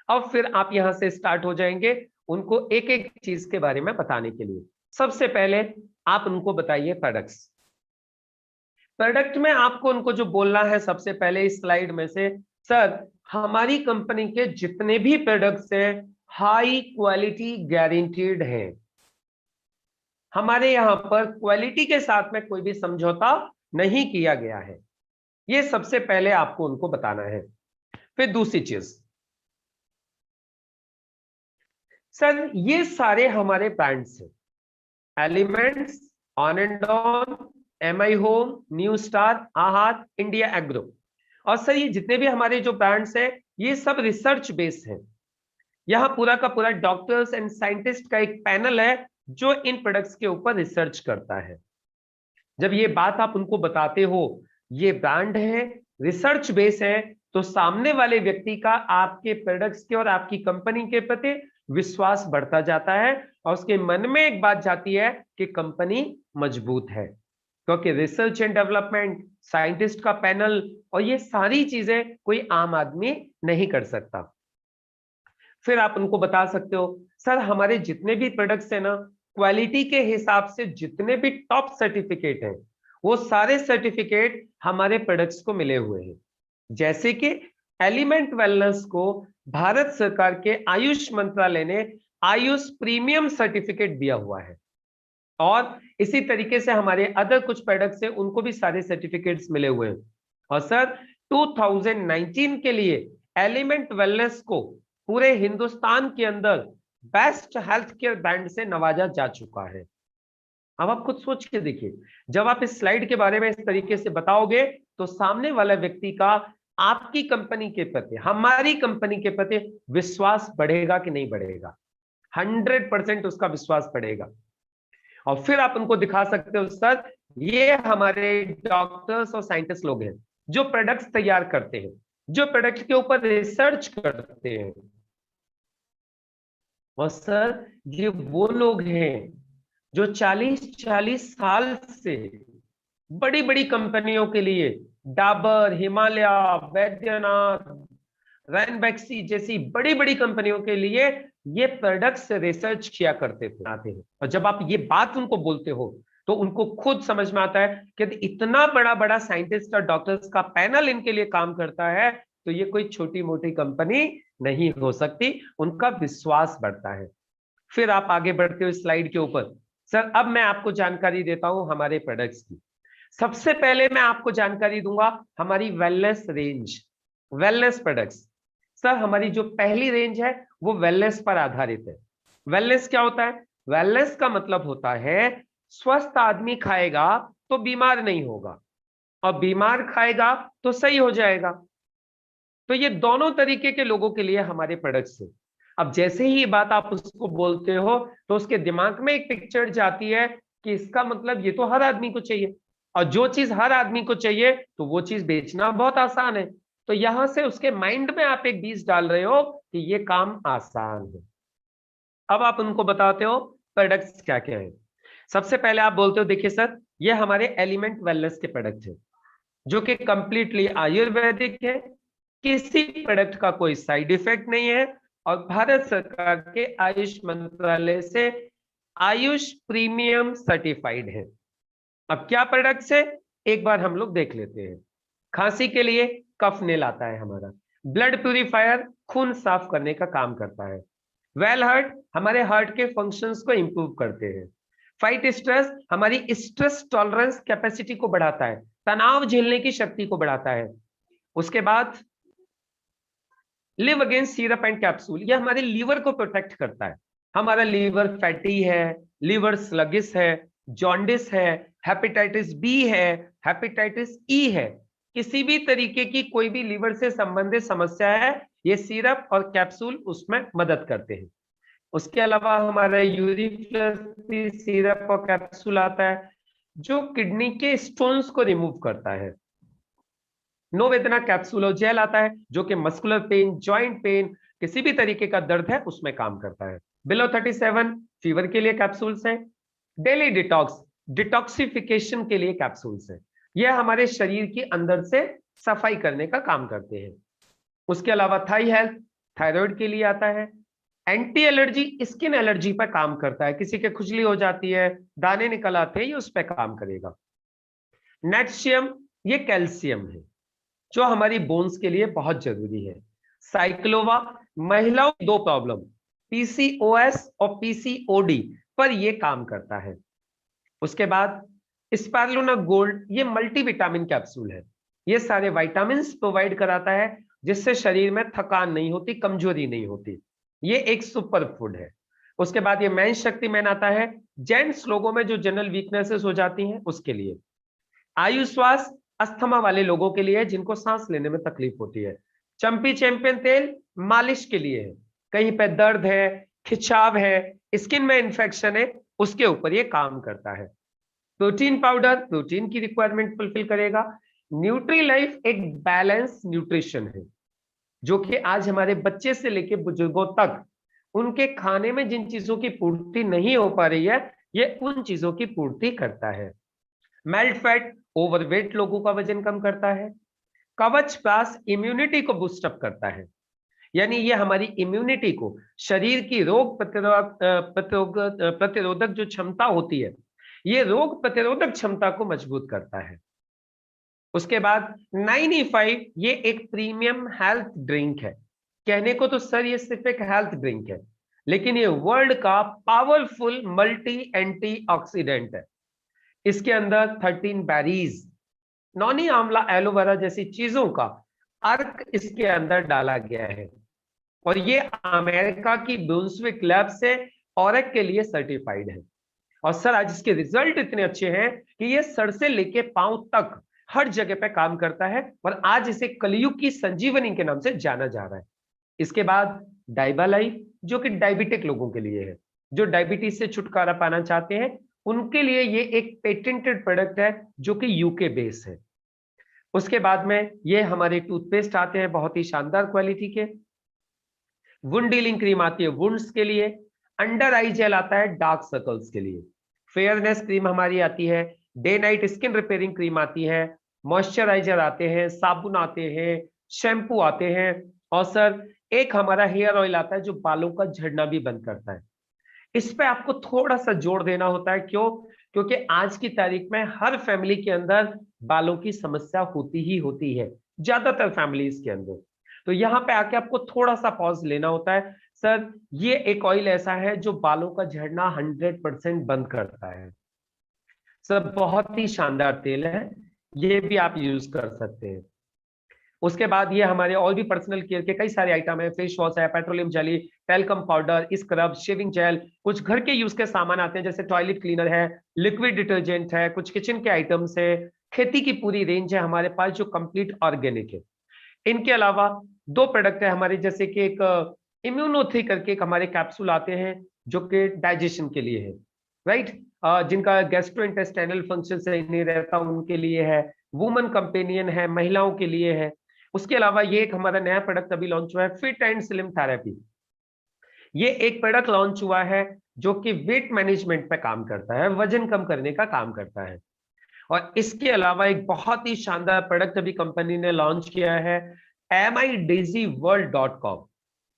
और फिर आप यहां से स्टार्ट हो जाएंगे उनको एक एक चीज के बारे में बताने के लिए। सबसे पहले आप उनको बताइए प्रोडक्ट्स। प्रोडक्ट में आपको उनको जो बोलना है सबसे पहले इस स्लाइड में से, सर हमारी कंपनी के जितने भी प्रोडक्ट्स हैं हाई क्वालिटी गारंटीड हैं। हमारे यहां पर क्वालिटी के साथ में कोई भी समझौता नहीं किया गया है। ये सबसे पहले आपको उनको बताना है। फिर दूसरी चीज, सर ये सारे हमारे ब्रांड्स हैं, elements, on and on, MI home, new star, आहार, इंडिया एग्रो। और सर ये जितने भी हमारे जो ब्रांड्स हैं ये सब रिसर्च बेस्ड हैं। यहाँ पूरा का पूरा डॉक्टर्स एंड साइंटिस्ट का एक पैनल है जो इन प्रोडक्ट्स के ऊपर रिसर्च करता है। जब ये बात आप उनको बताते हो ये ब्रांड है, रिसर्च बेस है, तो सामने वाले व्यक्ति का आपके प्रोडक्ट्स के और आपकी कंपनी के प्रति विश्वास बढ़ता जाता है और उसके मन में एक बात जाती है कि कंपनी मजबूत है, क्योंकि रिसर्च एंड डेवलपमेंट, साइंटिस्ट का पैनल और ये सारी चीजें कोई आम आदमी नहीं कर सकता। फिर आप उनको बता सकते हो सर हमारे जितने भी प्रोडक्ट्स हैं ना, क्वालिटी के हिसाब से जितने भी टॉप सर्टिफिकेट हैं वो सारे सर्टिफिकेट हमारे प्रोडक्ट्स को मिले हुए हैं। जैसे कि एलिमेंट वेलनेस को भारत सरकार के आयुष मंत्रालय ने आयुष प्रीमियम सर्टिफिकेट दिया हुआ है, और इसी तरीके से हमारे अदर कुछ प्रोडक्ट्स हैं उनको भी सारे सर्टिफिकेट्स मिले हुए हैं। और सर 2019 के लिए एलिमेंट वेलनेस को पूरे हिंदुस्तान के अंदर बेस्ट हेल्थ केयर ब्रांड से नवाजा जा चुका है। अब आप खुद सोच के देखिए, जब आप इस स्लाइड के बारे में इस तरीके से बताओगे तो सामने वाला व्यक्ति का आपकी कंपनी के प्रति, हमारी कंपनी के प्रति विश्वास बढ़ेगा कि नहीं बढ़ेगा? 100% उसका विश्वास बढ़ेगा। और फिर आप उनको दिखा सकते हो सर ये हमारे डॉक्टर्स और साइंटिस्ट लोग हैं जो प्रोडक्ट्स तैयार करते हैं, जो प्रोडक्ट के ऊपर रिसर्च करते हैं। और सर ये वो लोग हैं जो 40-40 साल से बड़ी बड़ी कंपनियों के लिए, डाबर, हिमालय, वैद्यनाथ, रैनबैक्सी जैसी बड़ी बड़ी कंपनियों के लिए ये प्रोडक्ट्स रिसर्च किया करते थे आते हैं। और जब आप ये बात उनको बोलते हो तो उनको खुद समझ में आता है कि इतना बड़ा बड़ा साइंटिस्ट और डॉक्टर्स का पैनल इनके लिए काम करता है तो ये कोई छोटी मोटी कंपनी नहीं हो सकती, उनका विश्वास बढ़ता है। फिर आप आगे बढ़ते हो स्लाइड के ऊपर, सर अब मैं आपको जानकारी देता हूं हमारे प्रोडक्ट्स की। सबसे पहले मैं आपको जानकारी दूंगा हमारी wellness range, wellness products. Sir हमारी जो पहली रेंज है वो वेलनेस पर आधारित है। वेलनेस क्या होता है? वेलनेस का मतलब होता है स्वस्थ आदमी खाएगा तो बीमार नहीं होगा और बीमार खाएगा तो सही हो जाएगा। तो ये दोनों तरीके के लोगों के लिए हमारे प्रोडक्ट्स हैं। अब जैसे ही ये बात आप उसको बोलते हो तो उसके दिमाग में एक पिक्चर जाती है कि इसका मतलब ये तो हर आदमी को चाहिए, और जो चीज हर आदमी को चाहिए तो वो चीज बेचना बहुत आसान है। तो यहां से उसके माइंड में आप एक बीज डाल रहे हो कि ये काम आसान है। अब आप उनको बताते हो प्रोडक्ट्स क्या क्या है। सबसे पहले आप बोलते हो देखिए सर ये हमारे एलिमेंट वेलनेस के प्रोडक्ट है जो कि कंप्लीटली आयुर्वेदिक है, किसी प्रोडक्ट का कोई साइड इफेक्ट नहीं है और भारत सरकार के आयुष मंत्रालय से आयुष प्रीमियम सर्टिफाइड है। अब क्या प्रोडक्ट्स है एक बार हम लोग देख लेते हैं। खांसी के लिए कफ नेल आता है हमारा। ब्लड प्यूरिफायर खून साफ करने का काम करता है। वेल हार्ट हमारे हार्ट के फंक्शंस को इंप्रूव करते हैं। फाइट स्ट्रेस हमारी स्ट्रेस टॉलरेंस कैपेसिटी को बढ़ाता है, तनाव झेलने की शक्ति को बढ़ाता है। उसके बाद live against syrup and capsule, यह हमारे लीवर को प्रोटेक्ट करता है। हमारा लीवर फैटी है, लीवर स्लगिस है, जॉन्डिस है, हेपेटाइटिस बी है, हेपेटाइटिस ई है, किसी भी तरीके की कोई भी लीवर से संबंधित समस्या है, ये सिरप और कैप्सूल उसमें मदद करते हैं। उसके अलावा हमारा यूरिफ्लक्स सिरप और कैप्सूल आता है जो किडनी के स्टोन्स को रिमूव करता है। नो वेदना कैप्सूल और जेल आता है जो कि मस्कुलर पेन, जॉइंट पेन, किसी भी तरीके का दर्द है उसमें काम करता है। बिलो 37 फीवर के लिए कैप्सूल्स हैं। डेली डिटॉक्स, डिटॉक्सिफिकेशन के लिए कैप्सूल्स हैं। यह हमारे शरीर के अंदर से सफाई करने का काम करते हैं। उसके अलावा थाई हेल्थ थायराइड के लिए आता है। एंटी एलर्जी स्किन एलर्जी पर काम करता है, किसी के खुजली हो जाती है, दाने निकल आते हैं, ये उस पर काम करेगा। नेटशियम ये कैल्शियम है जो हमारी बोन्स के लिए बहुत जरूरी है। साइक्लोवा महिलाओं की दो प्रॉब्लम पीसीओएस और पीसीओडी पर ये काम करता है। उसके बाद स्पाइरुलिना गोल्ड ये मल्टीविटामिन कैप्सूल है। ये सारे विटामिन प्रोवाइड कराता है जिससे शरीर में थकान नहीं होती, कमजोरी नहीं होती। ये एक सुपर फूड है। उसके बाद ये मेंस शक्ति मैन आता है, जेंट्स लोगों में जो जनरल वीकनेसेस हो जाती हैं उसके लिए। आयुश्वास अस्थमा वाले लोगों के लिए जिनको सांस लेने में तकलीफ होती है। चंपी चैंपियन तेल मालिश के लिए है, कहीं पे दर्द है, खिंचाव है, स्किन में इंफेक्शन है, उसके ऊपर ये काम करता है। प्रोटीन पाउडर प्रोटीन की रिक्वायरमेंट फुलफिल करेगा। न्यूट्री लाइफ एक बैलेंस न्यूट्रिशन है जो कि आज हमारे बच्चे से लेकर बुजुर्गों तक उनके खाने में जिन चीजों की पूर्ति नहीं हो पा रही है ये उन चीजों की पूर्ति करता है। मेल्ट फैट ओवरवेट लोगों का वजन कम करता है। कवच प्लस इम्यूनिटी को बूस्ट अप करता है, यानी ये हमारी इम्यूनिटी को, शरीर की रोग प्रतिरोधक जो क्षमता होती है, ये रोग प्रतिरोधक क्षमता को मजबूत करता है। उसके बाद 9E5 ये एक प्रीमियम हेल्थ ड्रिंक है। कहने को तो सर ये सिर्फ एक हेल्थ ड्रिंक है, लेकिन ये वर्ल्ड का पावरफुल मल्टी एंटीऑक्सीडेंट है। इसके अंदर 13 बेरीज, नॉनी आंवला, एलोवेरा जैसी चीजों का अर्क इसके अंदर डाला गया है और ये अमेरिका की ब्रुंसविक लैब से ऑरक के लिए सर्टिफाइड है। और सर आज इसके रिजल्ट इतने अच्छे हैं कि ये सर से लेके पांव तक हर जगह पे काम करता है और आज इसे कलयुग की संजीवनी के नाम से जाना जा रहा है। इसके बाद डाइबा लाइफ जो कि डायबिटिक लोगों के लिए है, जो डायबिटीज से छुटकारा पाना चाहते हैं उनके लिए ये एक पेटेंटेड प्रोडक्ट है जो कि यूके बेस है। उसके बाद में ये हमारे टूथपेस्ट आते हैं बहुत ही शानदार क्वालिटी के। वुंड डीलिंग क्रीम आती है वुंड्स के लिए। अंडर आई जेल आता है डार्क सर्कल्स के लिए। फेयरनेस क्रीम हमारी आती है। Day night skin repairing cream आती है। मॉइस्चराइजर आते हैं, साबुन आते हैं, शैम्पू आते हैं और सर एक हमारा हेयर ऑयल आता है जो बालों का झड़ना भी बंद करता है। इस पे आपको थोड़ा सा जोर देना होता है, क्यों? क्योंकि आज की तारीख में हर फैमिली के अंदर बालों की समस्या होती ही होती है, ज्यादातर फैमिलीज के अंदर। तो यहाँ पे आके आपको थोड़ा सा पॉज लेना होता है। सर ये एक ऑयल ऐसा है जो बालों का झड़ना 100% बंद करता है। सर बहुत ही शानदार तेल है, ये भी आप यूज कर सकते हैं। उसके बाद ये हमारे और भी पर्सनल केयर के कई सारे आइटम है। फेस वॉश है, petroleum jelly, talcum powder, scrub, shaving jail, कुछ घर के यूज के सामान आते हैं जैसे टॉयलेट क्लीनर है, लिक्विड डिटर्जेंट है, कुछ किचन के आइटम्स है, खेती की पूरी रेंज है हमारे पास जो कंप्लीट ऑर्गेनिक है। इनके अलावा दो प्रोडक्ट है हमारे, जैसे कि एक इम्यूनोथी करके एक हमारे कैप्सूल आते हैं जो कि डाइजेशन के लिए है, राइट, जिनका गैस्ट्रोइंटेस्टाइनल फंक्शन सही नहीं रहता उनके लिए है। वुमन कंपेनियन है, महिलाओं के लिए है। उसके अलावा ये एक हमारा नया प्रोडक्ट अभी लॉन्च हुआ है, फिट एंड स्लिम थेरेपी। ये एक प्रोडक्ट लॉन्च हुआ है जो कि वेट मैनेजमेंट पे काम करता है, वजन कम करने का काम करता है। और इसके अलावा एक बहुत ही शानदार प्रोडक्ट अभी कंपनी ने लॉन्च किया है, midaisyworld.com।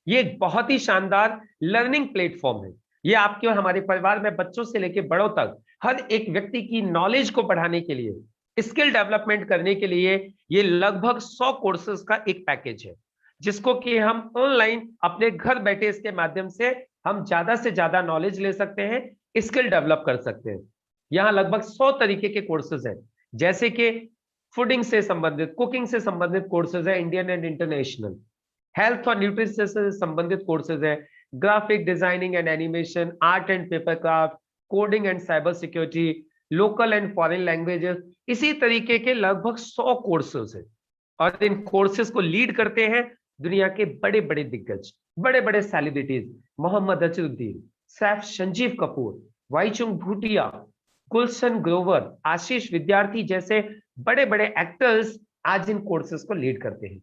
ये एक बहुत ही शानदार लर्निंग प्लेटफॉर्म है। ये आपके और हमारे परिवार में बच्चों से लेकर बड़ों तक हर एक व्यक्ति की नॉलेज को बढ़ाने के लिए, स्किल डेवलपमेंट करने के लिए ये लगभग 100 कोर्सेज का एक पैकेज है, जिसको कि हम ऑनलाइन अपने घर बैठे इसके माध्यम से हम ज्यादा से ज्यादा नॉलेज ले सकते हैं, स्किल डेवलप कर सकते हैं। यहाँ लगभग 100 तरीके के कोर्सेज हैं, जैसे कि फूडिंग से संबंधित, कुकिंग से संबंधित कोर्सेज है इंडियन एंड इंटरनेशनल, हेल्थ और न्यूट्रिशन से संबंधित कोर्सेज है, graphic designing and animation, art and paper craft, coding and cyber security, local and foreign languages, इसी तरीके के लगभग 100 कोर्सेज है। और इन कोर्सेज को लीड करते हैं दुनिया के बड़े बड़े दिग्गज, बड़े बड़े सेलिब्रिटीज, मोहम्मद अजहरुद्दीन, सैफ संजीव कपूर, वाईचुंग भूटिया, गुलशन ग्रोवर, आशीष विद्यार्थी जैसे बड़े बड़े एक्टर्स आज इन कोर्सेज को लीड करते हैं।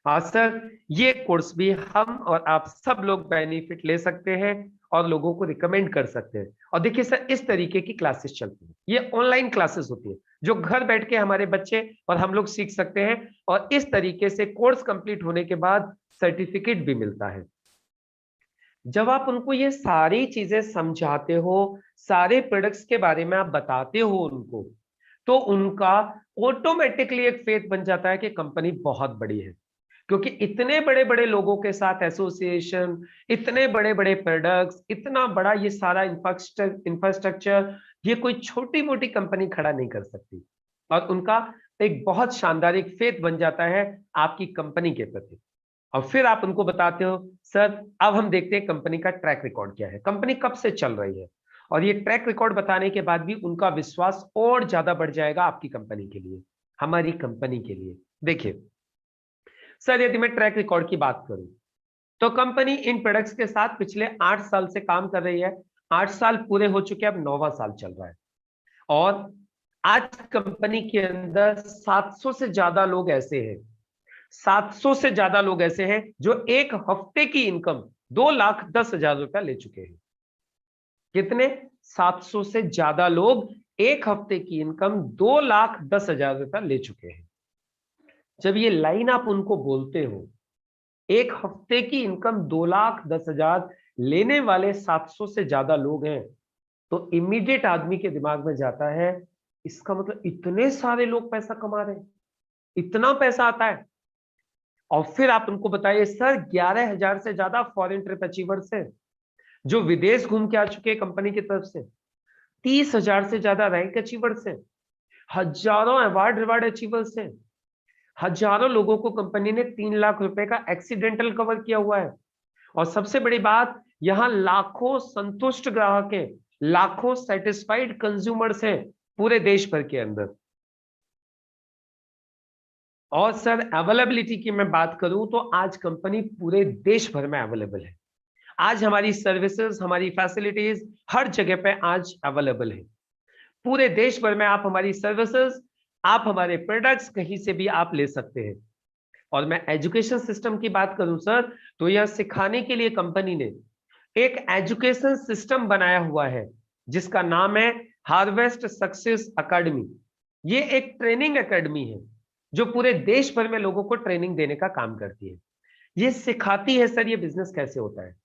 हाँ सर, ये कोर्स भी हम और आप सब लोग बेनिफिट ले सकते हैं और लोगों को रिकमेंड कर सकते हैं। और देखिए सर, इस तरीके की क्लासेस चलती है, ये ऑनलाइन क्लासेस होती है जो घर बैठ के हमारे बच्चे और हम लोग सीख सकते हैं, और इस तरीके से कोर्स कंप्लीट होने के बाद सर्टिफिकेट भी मिलता है। जब आप उनको ये सारी चीजें समझाते हो, सारे प्रोडक्ट्स के बारे में आप बताते हो उनको, तो उनका ऑटोमेटिकली एक फेथ बन जाता है कि कंपनी बहुत बड़ी है, क्योंकि इतने बड़े बड़े लोगों के साथ एसोसिएशन, इतने बड़े बड़े प्रोडक्ट्स, इतना बड़ा ये सारा इंफ्रास्ट्रक्चर, ये कोई छोटी मोटी कंपनी खड़ा नहीं कर सकती। और उनका एक बहुत शानदार एक फेथ बन जाता है आपकी कंपनी के प्रति। और फिर आप उनको बताते हो, सर अब हम देखते हैं कंपनी का ट्रैक रिकॉर्ड क्या है, कंपनी कब से चल रही है। और ये ट्रैक रिकॉर्ड बताने के बाद भी उनका विश्वास और ज्यादा बढ़ जाएगा आपकी कंपनी के लिए, हमारी कंपनी के लिए। देखिए सर, यदि मैं ट्रैक रिकॉर्ड की बात करूं तो कंपनी इन प्रोडक्ट्स के साथ पिछले 8 साल से काम कर रही है। 8 साल पूरे हो चुके हैं, अब 9वां साल चल रहा है। और आज कंपनी के अंदर 700 से ज्यादा लोग ऐसे हैं, 700 से ज्यादा लोग ऐसे हैं जो एक हफ्ते की इनकम 2,10,000 रुपया ले चुके हैं। कितने? 700 से ज्यादा लोग एक हफ्ते की इनकम 2,10,000 रुपया ले चुके हैं। जब ये लाइन आप उनको बोलते हो, एक हफ्ते की इनकम 2,10,000 लेने वाले 700 से ज्यादा लोग हैं, तो इमीडिएट आदमी के दिमाग में जाता है इसका मतलब इतने सारे लोग पैसा कमा रहे हैं, इतना पैसा आता है। और फिर आप उनको बताइए सर 11,000 से ज्यादा फॉरेन ट्रिप अचीवर्स हैं जो विदेश घूम के आ चुके हैं कंपनी की तरफ से, 30,000 से ज्यादा रैंक अचीवर्स हैं, हजारों अवार्ड रिवार्ड अचीवर्स हैं, हजारों लोगों को कंपनी ने 3 लाख रुपए का एक्सीडेंटल कवर किया हुआ है। और सबसे बड़ी बात, यहां लाखों संतुष्ट ग्राहक हैं, लाखों सेटिस्फाइड कंज्यूमर्स हैं पूरे देश भर के अंदर। और सर अवेलेबिलिटी की मैं बात करूं तो आज कंपनी पूरे देश भर में अवेलेबल है। आज हमारी सर्विसेज, हमारी फैसिलिटीज हर जगह पे आज अवेलेबल है। पूरे देश भर में आप हमारी सर्विसेज, आप हमारे प्रोडक्ट्स कहीं से भी आप ले सकते हैं। और मैं एजुकेशन सिस्टम की बात करूं सर, तो यह सिखाने के लिए कंपनी ने एक एजुकेशन सिस्टम बनाया हुआ है जिसका नाम है हार्वेस्ट सक्सेस एकेडमी। ये एक ट्रेनिंग एकेडमी है जो पूरे देश भर में लोगों को ट्रेनिंग देने का काम करती है। ये सिखाती है सर ये बिजनेस कैसे होता है।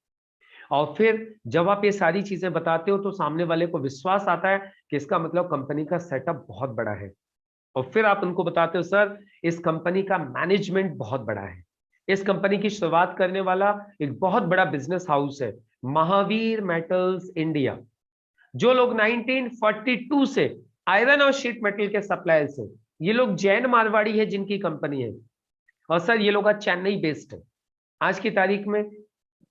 और फिर जब आप ये सारी चीजें बताते हो तो सामने वाले को विश्वास आता है कि इसका मतलब कंपनी का सेटअप बहुत बड़ा है। और फिर आप उनको बताते हो सर इस कंपनी का मैनेजमेंट बहुत बड़ा है, इस कंपनी की शुरुआत करने वाला एक बहुत बड़ा बिजनेस हाउस है महावीर मेटल्स इंडिया, जो लोग 1942 से आयरन और शीट मेटल के सप्लायर से, ये लोग जैन मारवाड़ी है जिनकी कंपनी है। और सर ये लोग आज चेन्नई बेस्ड है। आज की तारीख में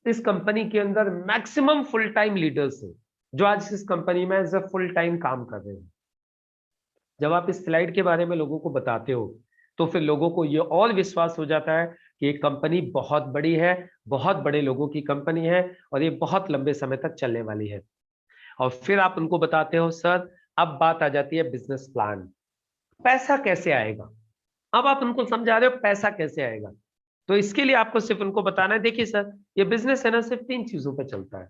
इस कंपनी के अंदर मैक्सिमम फुल टाइम लीडर्स हैं जो आज इस कंपनी में एज अ फुल टाइम काम कर रहे हैं। जब आप इस स्लाइड के बारे में लोगों को बताते हो तो फिर लोगों को ये और विश्वास हो जाता है कि ये कंपनी बहुत बड़ी है, बहुत बड़े लोगों की कंपनी है और ये बहुत लंबे समय तक चलने वाली है। और फिर आप उनको बताते हो सर अब बात आ जाती है बिजनेस प्लान, पैसा कैसे आएगा। अब आप उनको समझा रहे हो पैसा कैसे आएगा, तो इसके लिए आपको सिर्फ उनको बताना है देखिए सर ये बिजनेस है ना सिर्फ 3 चीजों पर चलता है,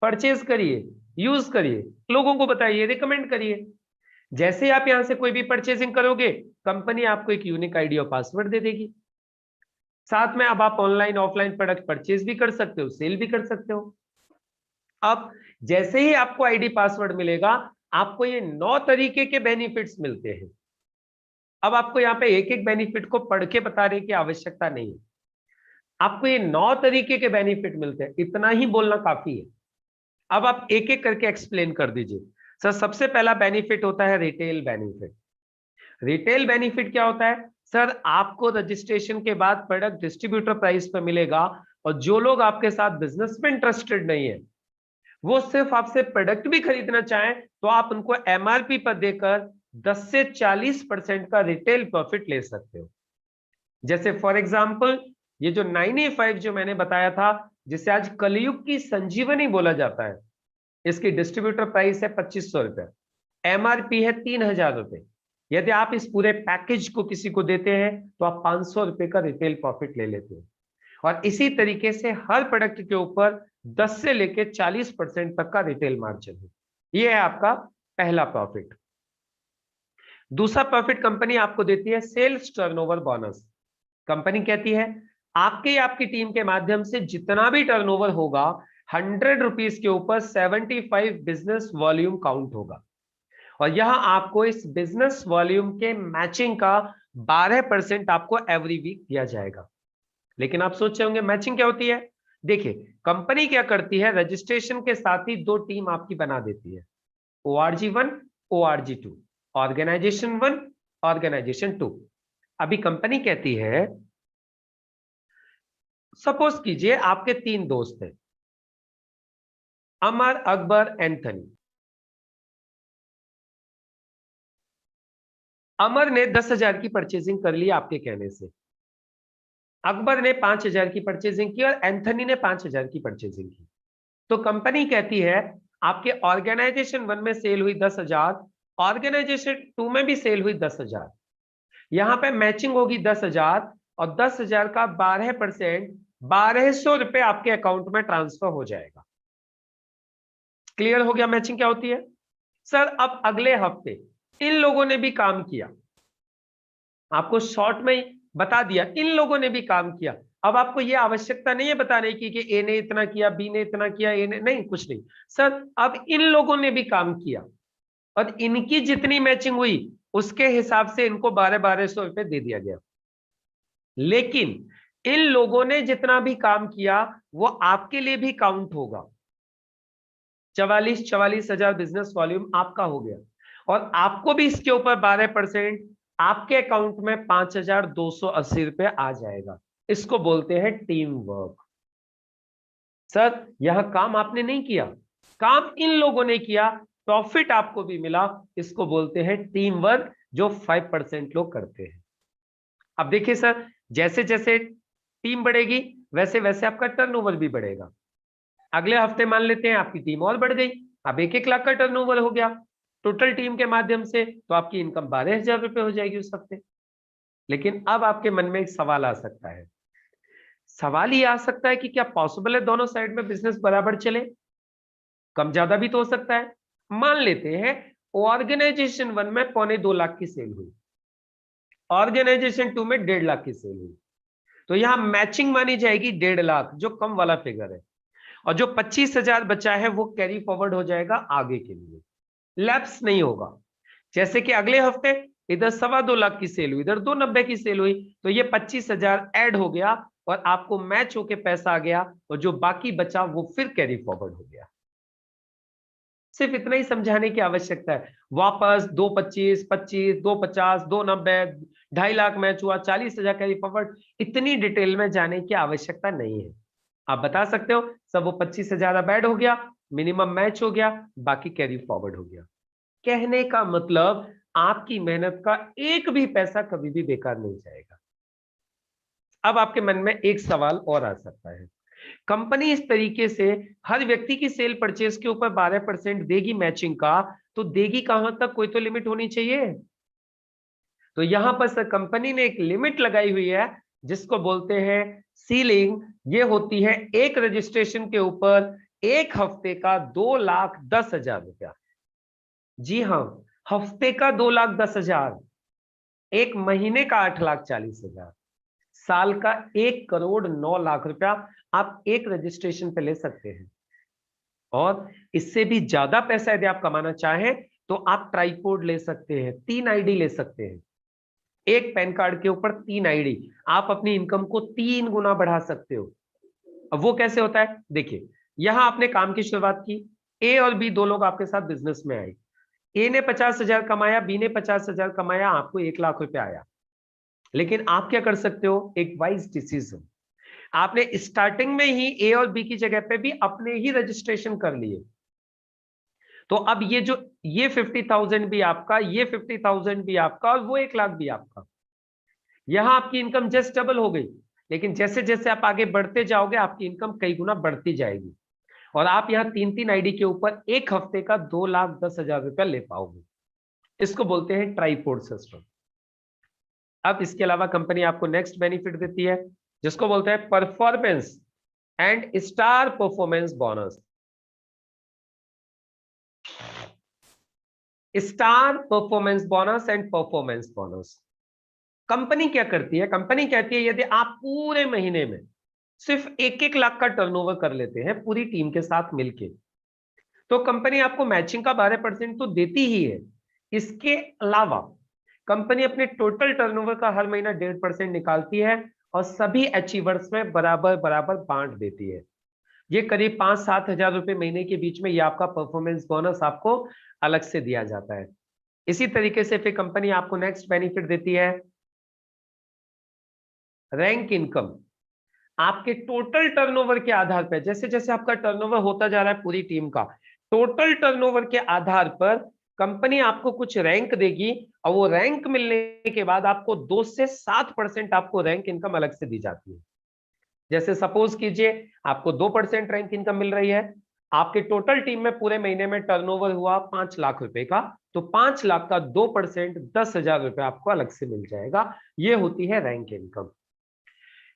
परचेज करिए, यूज करिए, लोगों को बताइए, रिकमेंड करिए। जैसे आप यहां से कोई भी परचेजिंग करोगे कंपनी आपको एक यूनिक आईडी और पासवर्ड दे देगी। साथ में अब आप ऑनलाइन ऑफलाइन प्रोडक्ट परचेज भी कर सकते हो, सेल भी कर सकते हो। अब जैसे ही आपको आईडी पासवर्ड मिलेगा, आपको ये 9 तरीके के बेनिफिट्स मिलते हैं। अब आपको यहाँ पे एक एक बेनिफिट को पढ़ के बताने की आवश्यकता नहीं है, आपको ये 9 तरीके के बेनिफिट मिलते हैं, इतना ही बोलना काफी है। अब आप एक एक करके एक्सप्लेन कर दीजिए। सर सबसे पहला बेनिफिट होता है रिटेल बेनिफिट। रिटेल बेनिफिट क्या होता है? सर आपको रजिस्ट्रेशन के बाद प्रोडक्ट डिस्ट्रीब्यूटर प्राइस पर मिलेगा, और जो लोग आपके साथ बिजनेस में इंटरेस्टेड नहीं है, वो सिर्फ आपसे प्रोडक्ट भी खरीदना चाहें तो आप उनको एमआरपी पर देकर 10 से 40% का रिटेल प्रॉफिट ले सकते हो। जैसे फॉर एग्जांपल ये जो 9A5 जो मैंने बताया था, जिसे आज कलयुग की संजीवनी बोला जाता है, इसकी डिस्ट्रीब्यूटर प्राइस है 2500 रुपए, एमआरपी है 3000 रुपए। यदि आप इस पूरे पैकेज को किसी को देते हैं तो आप 500 रुपए का रिटेल प्रॉफिट ले लेते हो। और इसी तरीके से हर प्रोडक्ट के ऊपर 10 से लेकर 40% तक का रिटेल मार्जिन है। ये है आपका पहला प्रॉफिट। दूसरा प्रॉफिट कंपनी आपको देती है सेल्स टर्नओवर बोनस। कंपनी कहती है आपके आपकी टीम के माध्यम से जितना भी टर्नओवर होगा, 100 रुपीज के ऊपर 75 बिजनेस वॉल्यूम काउंट होगा, और यहां आपको इस बिजनेस वॉल्यूम के मैचिंग का 12% आपको एवरी वीक दिया जाएगा। लेकिन आप सोच रहे होंगे मैचिंग क्या होती है? देखिए कंपनी क्या करती है, रजिस्ट्रेशन के साथ ही 2 टीम आपकी बना देती है, ORG1 ORG2, ऑर्गेनाइजेशन 1 ऑर्गेनाइजेशन 2। अभी कंपनी कहती है सपोज कीजिए आपके 3 दोस्त हैं, अमर, अकबर, एंथनी। अमर ने 10,000 की परचेजिंग कर ली आपके कहने से, अकबर ने 5,000 की परचेजिंग की और एंथनी ने 5,000 की परचेजिंग की। तो कंपनी कहती है आपके ऑर्गेनाइजेशन 1 में सेल हुई 10,000, ऑर्गेनाइजेशन 2 में भी सेल हुई 10,000, यहां पे मैचिंग होगी 10,000, और 10,000 का 12%, 1,200 रुपए आपके अकाउंट में ट्रांसफर हो जाएगा। क्लियर हो गया मैचिंग क्या होती है? सर अब अगले हफ्ते इन लोगों ने भी काम किया, आपको शॉर्ट में ही बता दिया इन लोगों ने भी काम किया। अब आपको यह आवश्यकता नहीं है बताने की कि ए ने इतना किया, बी ने इतना किया, ए ने नहीं, कुछ नहीं। सर अब इन लोगों ने भी काम किया और इनकी जितनी मैचिंग हुई उसके हिसाब से इनको 1,200 रुपए दे दिया गया। लेकिन इन लोगों ने जितना भी काम किया वो आपके लिए भी काउंट होगा। 44,000 बिजनेस वॉल्यूम आपका हो गया, और आपको भी इसके ऊपर 12%, आपके अकाउंट में 5,280 रुपए आ जाएगा। इसको बोलते हैं टीम वर्क। सर यहां काम आपने नहीं किया, काम इन लोगों ने किया, प्रॉफिट आपको भी मिला, इसको बोलते हैं टीम वर्क, जो 5% लोग करते हैं। अब देखिए सर, जैसे जैसे टीम बढ़ेगी वैसे वैसे आपका टर्नओवर भी बढ़ेगा। अगले हफ्ते मान लेते हैं आपकी टीम और बढ़ गई, अब 1-1 लाख का टर्नओवर हो गया टोटल टीम के माध्यम से, तो आपकी इनकम 12,000 रुपए हो जाएगी उस हफ्ते। लेकिन अब आपके मन में एक सवाल आ सकता है, सवाल ये आ सकता है कि क्या पॉसिबल है दोनों साइड में बिजनेस बराबर चले? कम ज्यादा भी तो हो सकता है। मान लेते हैं ऑर्गेनाइजेशन 1 में 2.25 लाख की सेल हुई, ऑर्गेनाइजेशन 2 में 1.5 लाख की सेल हुई, तो यहां मैचिंग मानी जाएगी 1.5 लाख, जो कम वाला फिगर है, और जो 25,000 बचा है वो कैरी फॉरवर्ड हो जाएगा आगे के लिए, लैप्स नहीं होगा। जैसे कि अगले हफ्ते इधर 2.25 लाख की सेल हुई, इधर 290 की सेल हुई, तो ये 25,000 ऐड हो गया और आपको मैच होके पैसा आ गया, और जो बाकी बचा वो फिर कैरी फॉरवर्ड हो गया। सिर्फ इतना ही समझाने की आवश्यकता है। वापस 225, 25, 250, 290, 2.5 लाख मैच हुआ, 40,000 कैरी फॉरवर्ड, इतनी डिटेल में जाने की आवश्यकता नहीं है। आप बता सकते हो सब वो 25,000 अब ऐड हो गया, मिनिमम मैच हो गया, बाकी कैरी फॉरवर्ड हो गया। कहने का मतलब आपकी मेहनत का एक भी पैसा कभी भी बेकार नहीं जाएगा। अब आपके मन में एक सवाल और आ सकता है, कंपनी इस तरीके से हर व्यक्ति की सेल परचेज के ऊपर 12% देगी मैचिंग का, तो देगी कहां तक? कोई तो लिमिट होनी चाहिए। तो यहां पर सर कंपनी ने एक लिमिट लगाई हुई है जिसको बोलते हैं सीलिंग। ये होती है एक रजिस्ट्रेशन के ऊपर एक हफ्ते का 2,10,000 रुपया। जी हाँ, हफ्ते का 2,10,000, एक महीने का 8,40,000, साल का 1,09,00,000 रुपया आप एक रजिस्ट्रेशन पे ले सकते हैं। और इससे भी ज्यादा पैसा यदि आप कमाना चाहें तो आप ट्राइपॉड ले सकते हैं, 3 आईडी ले सकते हैं। एक पैन कार्ड के ऊपर 3 आईडी, आप अपनी इनकम को 3 गुना बढ़ा सकते हो। अब वो कैसे होता है, देखिए यहां आपने काम की शुरुआत की, ए और बी दो लोग आपके साथ बिजनेस में आए। ए ने 50,000 कमाया, बी ने 50,000 कमाया, आपको 1 लाख रुपए आया। लेकिन आप क्या कर सकते हो, एक वाइज डिसीजन, आपने स्टार्टिंग में ही ए और बी की जगह पे भी अपने ही रजिस्ट्रेशन कर लिए। तो अब ये 50,000 भी आपका, ये 50,000 भी आपका, और वो 1 लाख भी आपका। यहां आपकी इनकम जस्ट डबल हो गई। लेकिन जैसे जैसे आप आगे बढ़ते जाओगे आपकी इनकम कई गुना बढ़ती जाएगी, और आप यहाँ 3-3 आईडी के ऊपर एक हफ्ते का 2,10,000 रुपया ले पाओगे। इसको बोलते हैं ट्राइपॉड सिस्टम। अब इसके अलावा कंपनी आपको नेक्स्ट बेनिफिट देती है जिसको बोलते हैं performance and star performance bonus. Star performance bonus and performance bonus company क्या करती है, कंपनी कहती है यदि आप पूरे महीने में सिर्फ 1-1 लाख का टर्नओवर कर लेते हैं पूरी टीम के साथ मिलके, तो कंपनी आपको मैचिंग का 12% तो देती ही है। इसके अलावा कंपनी अपने टोटल टर्नओवर का हर महीना 1.5% निकालती है और सभी अचीवर्स में बराबर बराबर बांट देती है। ये करीब 5-7 हजार रुपए महीने के बीच में ये आपका परफॉर्मेंस बोनस आपको अलग से दिया जाता है। इसी तरीके से फिर कंपनी आपको नेक्स्ट बेनिफिट देती है रैंक इनकम। आपके टोटल टर्नओवर के आधार पर, जैसे जैसे आपका टर्नओवर होता जा रहा है पूरी टीम का, टोटल टर्नओवर के आधार पर कंपनी आपको कुछ रैंक देगी, और वो रैंक मिलने के बाद आपको 2 से 7% आपको रैंक इनकम अलग से दी जाती है। जैसे सपोज कीजिए आपको 2% रैंक इनकम मिल रही है, आपके टोटल टीम में पूरे महीने में टर्नओवर हुआ 5 लाख रुपए का, तो 5 लाख का 2% 10,000 रुपए आपको अलग से मिल जाएगा। ये होती है रैंक इनकम।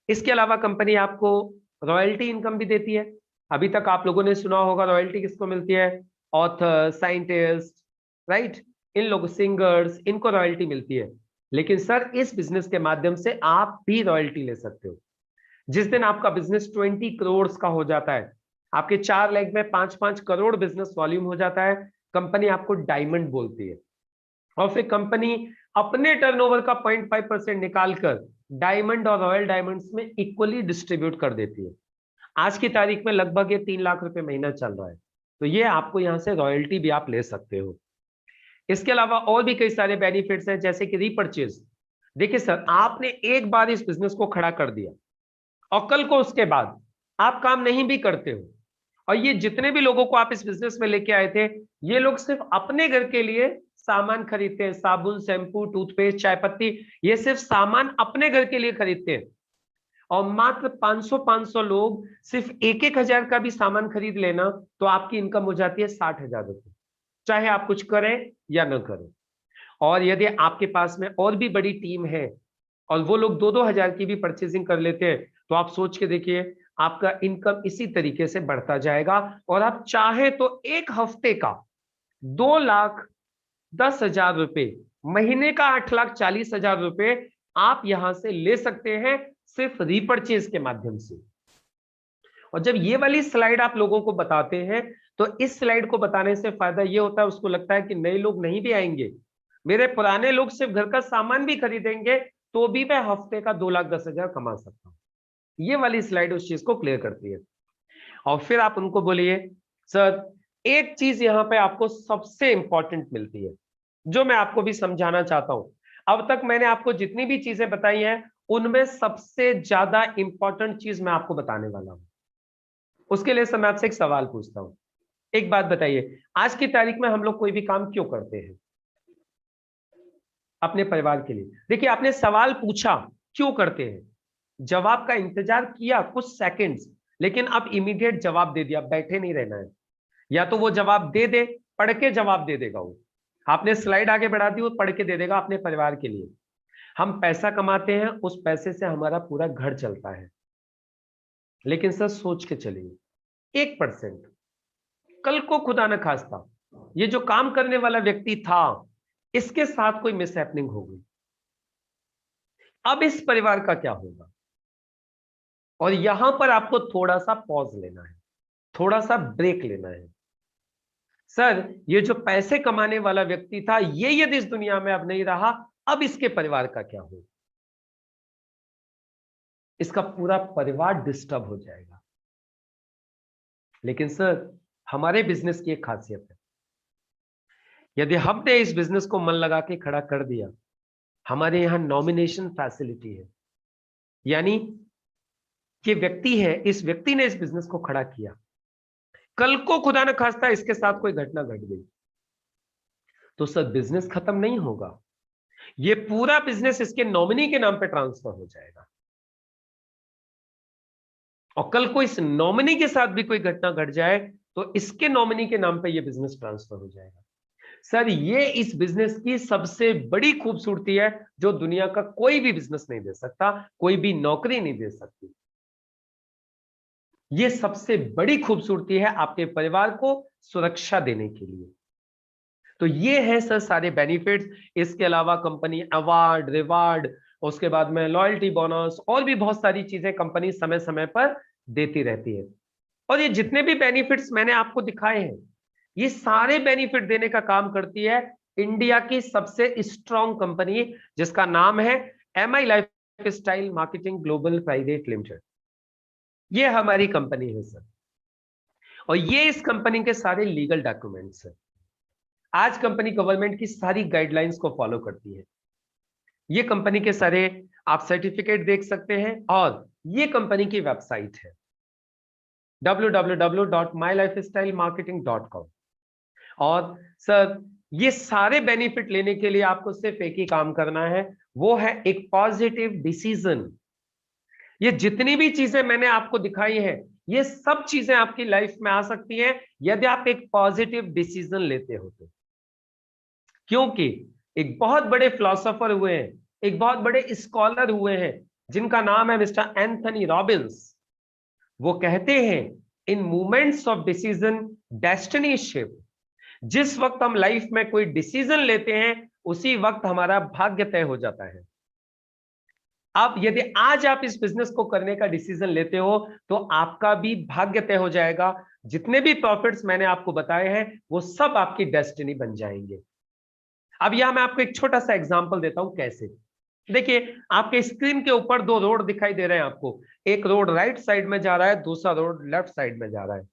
इसके अलावा कंपनी आपको रॉयल्टी इनकम भी देती है। अभी तक आप लोगों ने सुना होगा रॉयल्टी किसको मिलती है, ऑथर, साइंटिस्ट, राइट, इन लोग सिंगर्स, इनको रॉयल्टी मिलती है। लेकिन सर इस बिजनेस के माध्यम से आप भी रॉयल्टी ले सकते हो। जिस दिन आपका बिजनेस 20 करोड़ का हो जाता है, आपके 4 लेग में 5-5 करोड़ बिजनेस वॉल्यूम हो जाता है, कंपनी आपको डायमंड बोलती है, और फिर कंपनी अपने टर्नओवर का 0.5% निकालकर डायमंड और रॉयल डायमंड्स में इक्वली डिस्ट्रीब्यूट कर देती है। आज की तारीख में लगभग ये 3 लाख रुपए महीना चल रहा है, तो ये आपको यहां से रॉयल्टी भी आप ले सकते हो। इसके अलावा और भी कई सारे बेनिफिट्स हैं, जैसे कि रीपर्चेज। देखिए सर, आपने एक बार इस बिजनेस को खड़ा कर दिया और कल को उसके बाद आप काम नहीं भी करते हो, और ये जितने भी लोगों को आप इस बिजनेस में लेके आए थे, ये लोग सिर्फ अपने घर के लिए सामान खरीदते हैं, साबुन, शैम्पू, टूथपेस्ट, चाय पत्ती, ये सिर्फ सामान अपने घर के लिए खरीदते हैं। और मात्र 500 लोग सिर्फ 1-1 हजार का भी सामान खरीद लेना, तो आपकी इनकम हो जाती है 60,000 रुपए, चाहे आप कुछ करें या न करें। और यदि आपके पास में और भी बड़ी टीम है और वो लोग 2-2 हजार की भी परचेजिंग कर लेते हैं, तो आप सोच के देखिए आपका इनकम इसी तरीके से बढ़ता जाएगा, और आप चाहे तो एक हफ्ते का 2,10,000 रुपए, महीने का 8,40,000 रुपए आप यहां से ले सकते हैं सिर्फ रीपर्चेज के माध्यम से। और जब ये वाली स्लाइड आप लोगों को बताते हैं, तो इस स्लाइड को बताने से फायदा ये होता है, उसको लगता है कि नए लोग नहीं भी आएंगे, मेरे पुराने लोग सिर्फ घर का सामान भी खरीदेंगे तो भी मैं हफ्ते का 2,10,000 कमा सकता हूं। ये वाली स्लाइड उस चीज को क्लियर करती है। और फिर आप उनको बोलिए सर एक चीज यहां पे आपको सबसे इंपॉर्टेंट मिलती है, जो मैं आपको भी समझाना चाहता हूं। अब तक मैंने आपको जितनी भी चीजें बताई हैं, उनमें सबसे ज्यादा इंपॉर्टेंट चीज मैं आपको बताने वाला हूं। उसके लिए सर मैं आपसे एक सवाल पूछता हूं, एक बात बताइए, आज की तारीख में हम लोग कोई भी काम क्यों करते हैं? अपने परिवार के लिए। देखिए आपने सवाल पूछा क्यों करते हैं, जवाब का इंतजार किया कुछ सेकंड्स, लेकिन अब इमीडिएट जवाब दे दिया, बैठे नहीं रहना है। या तो वो जवाब दे दे, पढ़ के जवाब दे देगा वो, आपने स्लाइड आगे बढ़ा दी, वो पढ़ के दे देगा अपने परिवार के लिए। हम पैसा कमाते हैं, उस पैसे से हमारा पूरा घर चलता है। लेकिन सर सोच के चलिए, 1% कल को खुदा न खास्ता ये जो काम करने वाला व्यक्ति था, इसके साथ कोई मिसहैपनिंग हो गई, अब इस परिवार का क्या होगा? और यहां पर आपको थोड़ा सा पॉज लेना है, थोड़ा सा ब्रेक लेना है। सर ये जो पैसे कमाने वाला व्यक्ति था, ये यदि इस दुनिया में अब नहीं रहा, अब इसके परिवार का क्या हो? इसका पूरा परिवार डिस्टर्ब हो जाएगा। लेकिन सर हमारे बिजनेस की एक खासियत है, यदि हमने इस बिजनेस को मन लगा के खड़ा कर दिया, हमारे यहां नॉमिनेशन फैसिलिटी है। यानी कि व्यक्ति है, इस व्यक्ति ने इस बिजनेस को खड़ा किया, कल को खुदा न खास्ता इसके साथ कोई घटना घट गई तो सर बिजनेस खत्म नहीं होगा, ये पूरा बिजनेस इसके नॉमिनी के नाम पे ट्रांसफर हो जाएगा। और कल को इस नॉमिनी के साथ भी कोई घटना घट जाए तो इसके नॉमिनी के नाम पे ये बिजनेस ट्रांसफर हो जाएगा। सर ये इस बिजनेस की सबसे बड़ी खूबसूरती है, जो दुनिया का कोई भी बिजनेस नहीं दे सकता, कोई भी नौकरी नहीं दे सकती। ये सबसे बड़ी खूबसूरती है आपके परिवार को सुरक्षा देने के लिए। तो ये है सर सारे बेनिफिट्स। इसके अलावा कंपनी अवार्ड, रिवार्ड, उसके बाद में लॉयल्टी बोनस और भी बहुत सारी चीजें कंपनी समय समय पर देती रहती है। और ये जितने भी बेनिफिट्स मैंने आपको दिखाए हैं, ये सारे बेनिफिट देने का काम करती है इंडिया की सबसे स्ट्रॉन्ग कंपनी, जिसका नाम है MI lifestyle marketing global private limited. ये हमारी कंपनी है सर, और ये इस कंपनी के सारे लीगल डॉक्यूमेंट्स हैं। आज कंपनी गवर्नमेंट की सारी गाइडलाइंस को फॉलो करती है। ये कंपनी के सारे आप सर्टिफिकेट देख सकते हैं, और ये कंपनी की वेबसाइट है www.mylifestylemarketing.com। और सर ये सारे बेनिफिट लेने के लिए आपको सिर्फ एक ही काम करना है, वो है एक पॉजिटिव डिसीजन। ये जितनी भी चीजें मैंने आपको दिखाई हैं, ये सब चीजें आपकी लाइफ में आ सकती हैं यदि आप एक पॉजिटिव डिसीजन लेते हो तो। क्योंकि एक बहुत बड़े फिलोसोफर हुए हैं, एक बहुत बड़े स्कॉलर हुए हैं, जिनका नाम है मिस्टर एंथनी रॉबिन्स। वो कहते हैं in movements of decision destiny shift. जिस वक्त हम लाइफ में कोई डिसीजन लेते हैं, उसी वक्त हमारा भाग्य तय हो जाता है। अब यदि आज आप इस बिजनेस को करने का डिसीजन लेते हो तो आपका भी भाग्य तय हो जाएगा। जितने भी प्रॉफिट्स मैंने आपको बताए हैं, वो सब आपकी डेस्टिनी बन जाएंगे। अब यहां मैं आपको एक छोटा सा एग्जांपल देता हूं कैसे। देखिए आपके स्क्रीन के ऊपर दो रोड दिखाई दे रहे हैं आपको, एक रोड राइट साइड में जा रहा है, दूसरा रोड लेफ्ट साइड में जा रहा है।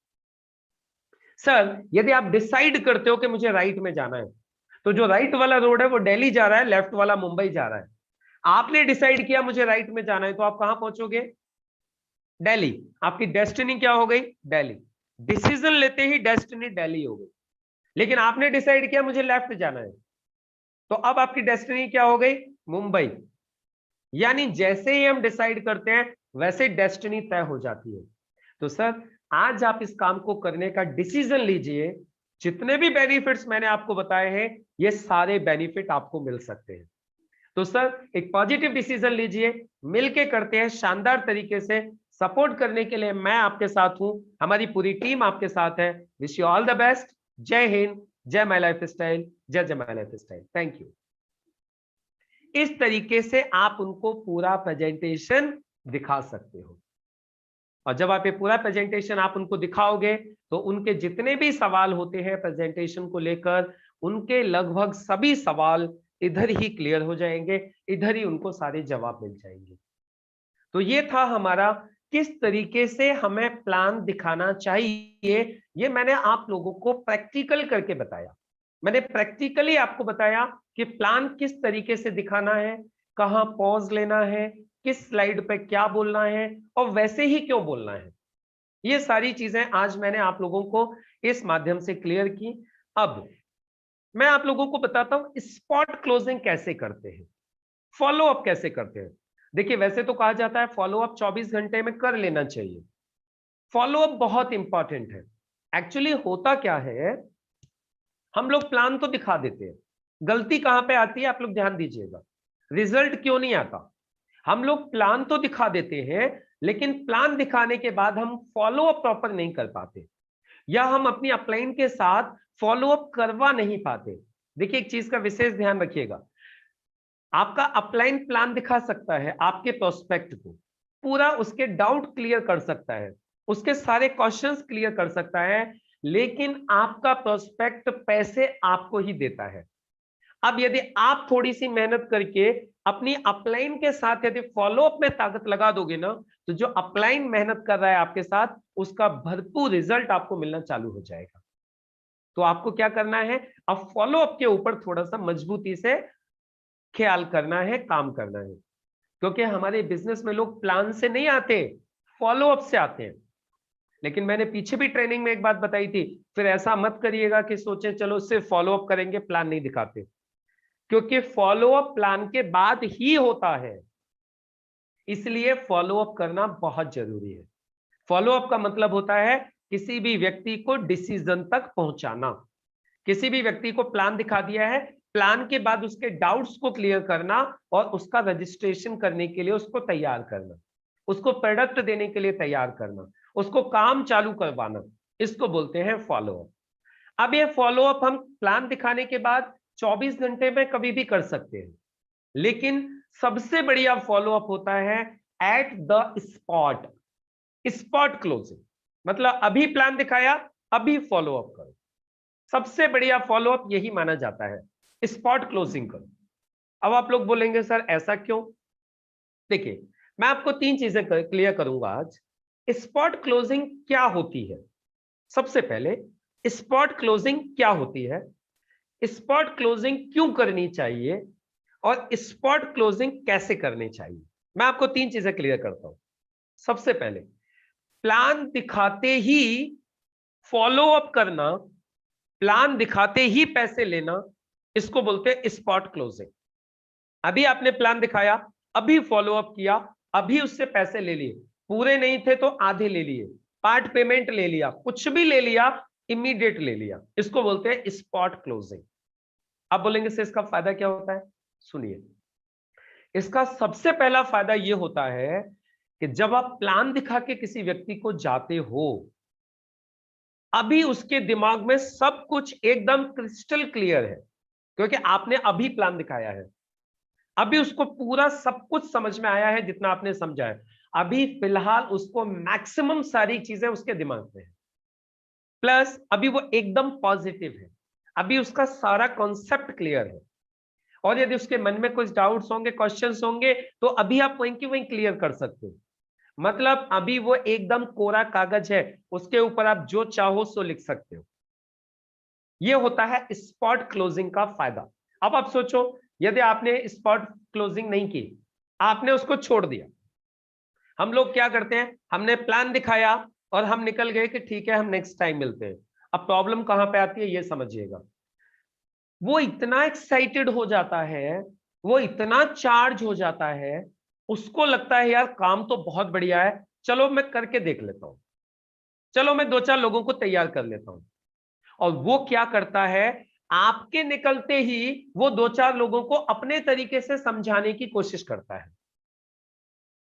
सर यदि आप डिसाइड करते हो कि मुझे राइट में जाना है, तो जो राइट वाला रोड है वो दिल्ली जा रहा है, लेफ्ट वाला मुंबई जा रहा है। आपने डिसाइड किया मुझे राइट में जाना है, तो आप कहां पहुंचोगे? दिल्ली। आपकी डेस्टिनी क्या हो गई? दिल्ली। डिसीजन लेते ही डेस्टिनी दिल्ली हो गई। लेकिन आपने डिसाइड किया मुझे लेफ्ट जाना है, तो अब आपकी डेस्टिनी क्या हो गई? मुंबई। यानी जैसे ही हम डिसाइड करते हैं वैसे डेस्टिनी तय हो जाती है। तो सर आज आप इस काम को करने का डिसीजन लीजिए। जितने भी बेनिफिट्स मैंने आपको बताए हैं, ये सारे बेनिफिट आपको मिल सकते हैं। तो सर एक पॉजिटिव डिसीजन लीजिए, मिलके करते हैं शानदार तरीके से। सपोर्ट करने के लिए मैं आपके साथ हूं, हमारी पूरी टीम आपके साथ है। Wish you all the best. जय हिंद, जय माय लाइफस्टाइल, जय जय माय लाइफस्टाइल। Thank you. इस तरीके से आप उनको पूरा प्रेजेंटेशन दिखा सकते हो, और जब आप ये पूरा प्रेजेंटेशन आप उनको दिखाओगे तो उनके जितने भी सवाल होते हैं प्रेजेंटेशन को लेकर, उनके लगभग सभी सवाल इधर ही क्लियर हो जाएंगे, इधर ही उनको सारे जवाब मिल जाएंगे। तो ये था हमारा किस तरीके से हमें प्लान दिखाना चाहिए, ये मैंने आप लोगों को प्रैक्टिकल करके बताया। मैंने प्रैक्टिकली आपको बताया कि प्लान किस तरीके से दिखाना है, कहां पॉज लेना है, किस स्लाइड पे क्या बोलना है, और वैसे ही क्यों बोलना है। ये सारी चीजें आज मैंने आप लोगों को इस माध्यम से क्लियर की। अब मैं आप लोगों को बताता हूं स्पॉट क्लोजिंग कैसे करते हैं, फॉलो अप कैसे करते हैं। देखिए वैसे तो कहा जाता है फॉलो अप 24 घंटे में कर लेना चाहिए। फॉलो अप बहुत इंपॉर्टेंट है। एक्चुअली होता क्या है, हम लोग प्लान तो दिखा देते हैं, गलती कहां पे आती है आप लोग ध्यान दीजिएगा। रिजल्ट क्यों नहीं आता? हम लोग प्लान तो दिखा देते हैं, लेकिन प्लान दिखाने के बाद हम फॉलो अप प्रॉपर नहीं कर पाते, या हम अपनी अपलाइन के साथ फॉलो अप करवा नहीं पाते। देखिए एक चीज का विशेष ध्यान रखिएगा, आपका अपलाइन प्लान दिखा सकता है आपके प्रोस्पेक्ट को, पूरा उसके डाउट क्लियर कर सकता है, उसके सारे क्वेश्चंस क्लियर कर सकता है, लेकिन आपका प्रोस्पेक्ट पैसे आपको ही देता है। अब यदि आप थोड़ी सी मेहनत करके अपनी अपलाइन के साथ यदि फॉलोअप में ताकत लगा दोगे ना, तो जो अपलाइन मेहनत कर रहा है आपके साथ, उसका भरपूर रिजल्ट आपको मिलना चालू हो जाएगा। तो आपको क्या करना है, अब फॉलोअप के ऊपर थोड़ा सा मजबूती से ख्याल करना है, काम करना है, क्योंकि हमारे बिजनेस में लोग प्लान से नहीं आते, फॉलोअप से आते हैं। लेकिन मैंने पीछे भी ट्रेनिंग में एक बात बताई थी, फिर ऐसा मत करिएगा कि सोचें चलो सिर्फ फॉलोअप करेंगे, प्लान नहीं दिखाते, क्योंकि फॉलोअप प्लान के बाद ही होता है, इसलिए फॉलोअप करना बहुत जरूरी है। फॉलोअप का मतलब होता है किसी भी व्यक्ति को डिसीजन तक पहुंचाना। किसी भी व्यक्ति को प्लान दिखा दिया है, प्लान के बाद उसके डाउट्स को क्लियर करना और उसका रजिस्ट्रेशन करने के लिए उसको तैयार करना, उसको प्रोडक्ट देने के लिए तैयार करना, उसको काम चालू करवाना, इसको बोलते हैं फॉलोअप। अब ये फॉलोअप हम प्लान दिखाने के बाद 24 घंटे में कभी भी कर सकते हैं, लेकिन सबसे बढ़िया फॉलोअप होता है at the spot, spot closing. मतलब अभी प्लान दिखाया, अभी फॉलोअप करो। सबसे बढ़िया फॉलोअप यही माना जाता है, स्पॉट क्लोजिंग करो। अब आप लोग बोलेंगे सर ऐसा क्यों? देखिए, मैं आपको 3 चीजें क्लियर करूंगा आज। स्पॉट क्लोजिंग क्या होती है? सबसे पहले स्पॉट क्लोजिंग क्या होती है, स्पॉट क्लोजिंग क्यों करनी चाहिए, और स्पॉट क्लोजिंग कैसे करनी चाहिए। मैं आपको 3 चीजें क्लियर करता हूं। सबसे पहले, प्लान दिखाते ही फॉलो अप करना, प्लान दिखाते ही पैसे लेना, इसको बोलते हैं स्पॉट क्लोजिंग। अभी आपने प्लान दिखाया, अभी फॉलो अप किया, अभी उससे पैसे ले लिए, पूरे नहीं थे तो आधे ले लिए, पार्ट पेमेंट ले लिया, कुछ भी ले लिया, इमीडिएट ले लिया, इसको बोलते हैं स्पॉट क्लोजिंग। आप बोलेंगे से इसका फायदा क्या होता है? सुनिए, इसका सबसे पहला फायदा यह होता है कि जब आप प्लान दिखा के किसी व्यक्ति को जाते हो, अभी उसके दिमाग में सब कुछ एकदम क्रिस्टल क्लियर है, क्योंकि आपने अभी प्लान दिखाया है, अभी उसको पूरा सब कुछ समझ में आया है जितना आपने समझा है, अभी फिलहाल उसको मैक्सिमम सारी चीजें उसके दिमाग में है, प्लस अभी वो एकदम पॉजिटिव है, अभी उसका सारा कॉन्सेप्ट क्लियर है। और यदि उसके मन में कुछ डाउट्स होंगे, क्वेश्चंस होंगे, तो अभी आप वहीं की वहीं क्लियर कर सकते हो। मतलब अभी वो एकदम कोरा कागज है, उसके ऊपर आप जो चाहो सो लिख सकते हो। ये होता है स्पॉट क्लोजिंग का फायदा। अब आप सोचो, यदि आपने स्पॉट क्लोजिंग नहीं की, आपने उसको छोड़ दिया। हम लोग क्या करते हैं, हमने प्लान दिखाया और हम निकल गए कि ठीक है हम नेक्स्ट टाइम मिलते हैं। अब प्रॉब्लम कहां पे आती है ये समझिएगा, वो इतना एक्साइटेड हो जाता है, वो इतना चार्ज हो जाता है, उसको लगता है यार काम तो बहुत बढ़िया है, चलो मैं करके देख लेता हूं, चलो मैं 2-4 लोगों को तैयार कर लेता हूं। और वो क्या करता है, आपके निकलते ही वो 2-4 लोगों को अपने तरीके से समझाने की कोशिश करता है,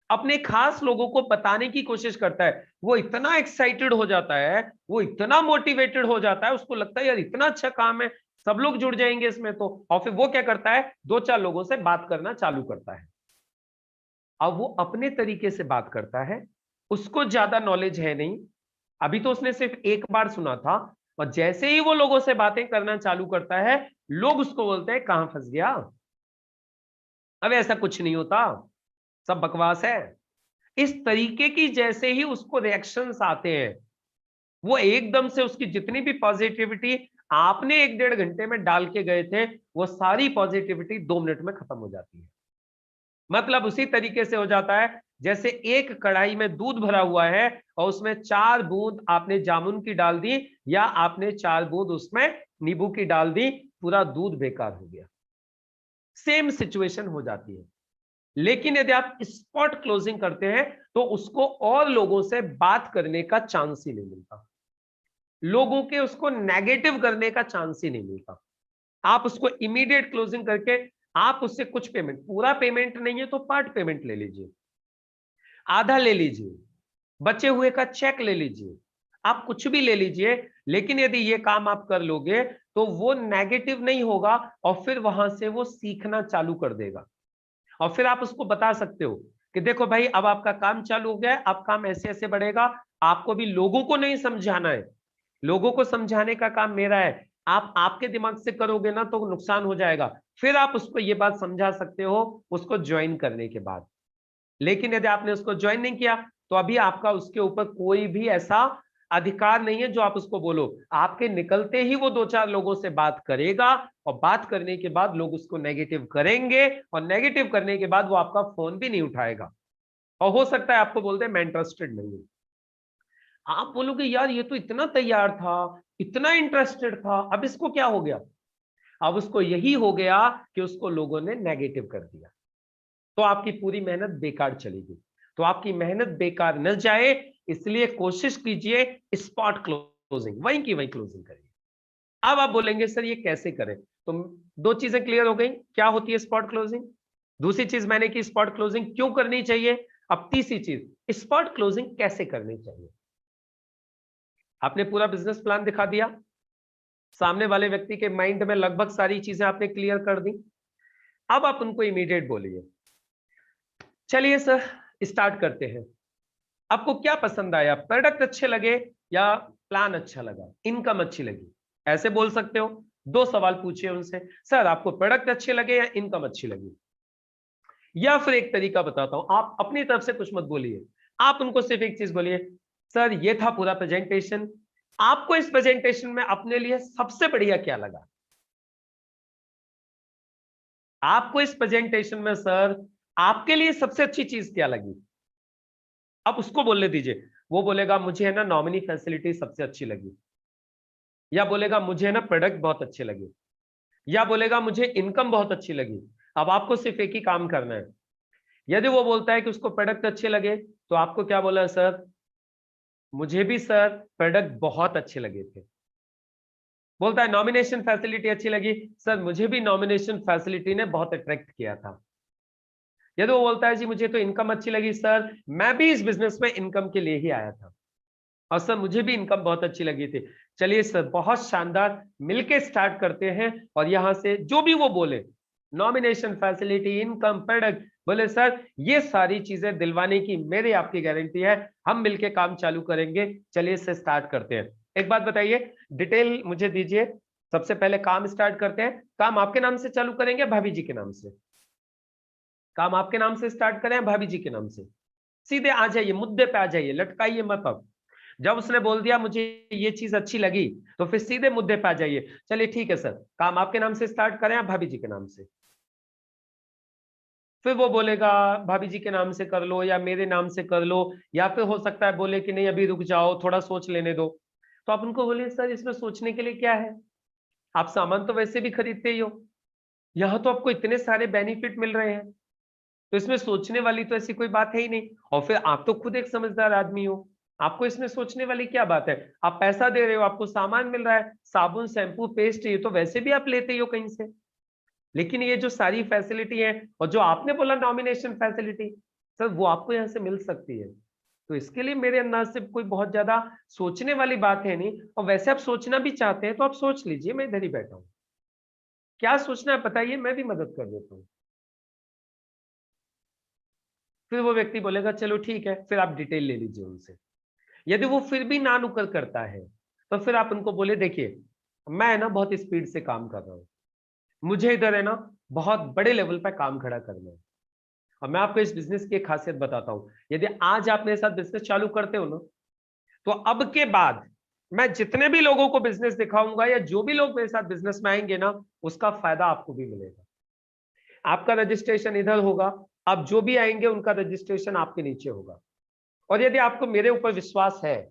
अपने खास लोगों को बताने की कोशिश करता है। वो इतना एक्साइटेड हो जाता है, वो इतना मोटिवेटेड हो जाता है, उसको लगता है यार इतना अच्छा काम है, सब लोग जुड़ जाएंगे इसमें तो। और फिर वो क्या करता है, 2-4 लोगों से बात करना चालू करता है। अब वो अपने तरीके से बात करता है, उसको ज्यादा नॉलेज है नहीं, अभी तो उसने सिर्फ एक बार सुना था, और जैसे ही वो लोगों से बातें करना चालू करता है, लोग उसको बोलते हैं कहां फंस गया, अब ऐसा कुछ नहीं होता, सब बकवास है। इस तरीके की जैसे ही उसको रिएक्शंस आते हैं, वो एकदम से उसकी जितनी भी पॉजिटिविटी आपने 1-1.5 घंटे में डाल के गए थे, वो सारी पॉजिटिविटी 2 मिनट में खत्म हो जाती है। मतलब उसी तरीके से हो जाता है जैसे एक कढ़ाई में दूध भरा हुआ है और उसमें 4 बूंद आपने जामुन की डाल दी, या आपने 4 बूंद उसमें नींबू की डाल दी, पूरा दूध बेकार हो गया। सेम सिचुएशन हो जाती है। लेकिन यदि आप स्पॉट क्लोजिंग करते हैं, तो उसको और लोगों से बात करने का चांस ही नहीं मिलता, लोगों के उसको नेगेटिव करने का चांस ही नहीं मिलता। आप उसको इमीडिएट क्लोजिंग करके आप उससे कुछ पेमेंट, पूरा पेमेंट नहीं है तो पार्ट पेमेंट ले लीजिए, आधा ले लीजिए, बचे हुए का चेक ले लीजिए, आप कुछ भी ले लीजिए। लेकिन यदि ये काम आप कर लोगे तो वो नेगेटिव नहीं होगा, और फिर वहां से वो सीखना चालू कर देगा। और फिर आप उसको बता सकते हो कि देखो भाई अब आपका काम चालू हो गया है, अब काम ऐसे ऐसे बढ़ेगा, आपको भी लोगों को नहीं समझाना है, लोगों को समझाने का काम मेरा है। आप आपके दिमाग से करोगे ना तो नुकसान हो जाएगा। फिर आप उसको ये बात समझा सकते हो उसको ज्वाइन करने के बाद। लेकिन यदि आपने उसको ज्वाइन नहीं किया तो अभी आपका उसके ऊपर कोई भी ऐसा अधिकार नहीं है जो आप उसको बोलो। आपके निकलते ही वो 2-4 लोगों से बात करेगा और बात करने के बाद लोग उसको नेगेटिव करेंगे और नेगेटिव करने के बाद वो आपका फोन भी नहीं उठाएगा और हो सकता है आपको बोलते हैं मैं इंटरेस्टेड नहीं हूं। आप बोलोगे यार ये तो इतना तैयार था, इतना इंटरेस्टेड था, अब इसको क्या हो गया? अब उसको यही हो गया कि उसको लोगों ने नेगेटिव कर दिया, तो आपकी पूरी मेहनत बेकार चलेगी। तो आपकी मेहनत बेकार न जाए इसलिए कोशिश कीजिए स्पॉट क्लोजिंग, वहीं की वहीं क्लोजिंग करिए। अब आप बोलेंगे सर ये कैसे करें? तो 2 चीजें क्लियर हो गई, क्या होती है स्पॉट क्लोजिंग, दूसरी चीज मैंने की स्पॉट क्लोजिंग क्यों करनी चाहिए, अब तीसरी चीज स्पॉट क्लोजिंग कैसे करनी चाहिए। आपने पूरा बिजनेस प्लान दिखा दिया, सामने वाले व्यक्ति के माइंड में लगभग सारी चीजें आपने क्लियर कर दी। अब आप उनको इमीडिएट बोलिए चलिए सर स्टार्ट करते हैं, आपको क्या पसंद आया, प्रोडक्ट अच्छे लगे या प्लान अच्छा लगा, इनकम अच्छी लगी, ऐसे बोल सकते हो। 2 सवाल पूछिए उनसे, सर आपको प्रोडक्ट अच्छे लगे या इनकम अच्छी लगी। या फिर एक तरीका बताता हूं, आप अपनी तरफ से कुछ मत बोलिए, आप उनको सिर्फ एक चीज बोलिए, सर ये था पूरा प्रेजेंटेशन, आपको इस प्रेजेंटेशन में अपने लिए सबसे बढ़िया क्या लगा, आपको इस प्रेजेंटेशन में सर आपके लिए सबसे अच्छी चीज क्या लगी। अब उसको बोलने दीजिए, वो बोलेगा मुझे है ना नॉमिनी फैसिलिटी सबसे अच्छी लगी, या बोलेगा मुझे है ना प्रोडक्ट बहुत अच्छे लगे, या बोलेगा मुझे इनकम बहुत अच्छी लगी। अब आपको सिर्फ एक ही काम करना है, यदि वो बोलता है कि उसको प्रोडक्ट अच्छे लगे तो आपको क्या बोला, सर मुझे भी सर प्रोडक्ट बहुत अच्छे लगे थे। बोलता है नॉमिनेशन फैसिलिटी अच्छी लगी, सर मुझे भी नॉमिनेशन फैसिलिटी ने बहुत अट्रैक्ट किया था। यदि वो बोलता है जी मुझे तो इनकम अच्छी लगी, सर मैं भी इस बिजनेस में इनकम के लिए ही आया था और सर मुझे भी इनकम बहुत अच्छी लगी थी। चलिए सर बहुत शानदार, मिलके स्टार्ट करते हैं और यहां से जो भी वो बोले नॉमिनेशन फैसिलिटी इनकम प्रोडक्ट, बोले सर ये सारी चीजें दिलवाने की मेरी आपकी गारंटी है, हम मिलके काम चालू करेंगे, चलिए इससे स्टार्ट करते हैं। एक बात बताइए, डिटेल मुझे दीजिए, सबसे पहले काम स्टार्ट करते हैं। काम आपके नाम से चालू करेंगे भाभी जी के नाम से, काम आपके नाम से स्टार्ट करें भाभी जी के नाम से, सीधे आ जाइए, मुद्दे पे आ जाइए, लटकाइए मत। अब जब उसने बोल दिया मुझे ये चीज अच्छी लगी तो फिर सीधे मुद्दे पे आ जाइए, चलिए ठीक है सर काम आपके नाम से स्टार्ट करें या भाभी जी के नाम से। फिर वो बोलेगा भाभी जी के नाम से कर लो या मेरे नाम से कर लो, या फिर हो सकता है बोले कि नहीं अभी रुक जाओ थोड़ा सोच लेने दो। तो आप उनको बोलिए सर इसमें सोचने के लिए क्या है, आप सामान तो वैसे भी खरीदते ही हो, यहाँ तो आपको इतने सारे बेनिफिट मिल रहे हैं, तो इसमें सोचने वाली तो ऐसी कोई बात है ही नहीं। और फिर आप तो खुद एक समझदार आदमी हो, आपको इसमें सोचने वाली क्या बात है, आप पैसा दे रहे हो, आपको सामान मिल रहा है, साबुन शैम्पू पेस्ट ये तो वैसे भी आप लेते ही हो कहीं से। लेकिन ये जो सारी फैसिलिटी है और जो आपने बोला नॉमिनेशन फैसिलिटी, सर वो आपको यहाँ से मिल सकती है, तो इसके लिए मेरे अंदाज से कोई बहुत ज्यादा सोचने वाली बात है नहीं। और वैसे आप सोचना भी चाहते हैं तो आप सोच लीजिए, मैं इधर ही बैठा हूँ, क्या सोचना है बताइए, मैं भी मदद कर देता हूँ। फिर वो व्यक्ति बोलेगा चलो ठीक है, फिर आप डिटेल ले लीजिए उनसे। यदि वो फिर भी ना नुक्कड़ करता है तो फिर आप उनको बोले देखिए मैं ना बहुत स्पीड से काम कर रहा हूँ, मुझे इधर है ना बहुत बड़े लेवल पर काम खड़ा करना है, और मैं आपको इस बिजनेस की एक खासियत बताता हूँ, यदि आज आप मेरे साथ बिजनेस चालू करते हो ना तो अब के बाद मैं जितने भी लोगों को बिजनेस दिखाऊंगा या जो भी लोग मेरे साथ बिजनेस में आएंगे ना उसका फायदा आपको भी मिलेगा। आपका रजिस्ट्रेशन इधर होगा, आप जो भी आएंगे उनका रजिस्ट्रेशन आपके नीचे होगा। और यदि आपको मेरे ऊपर विश्वास है,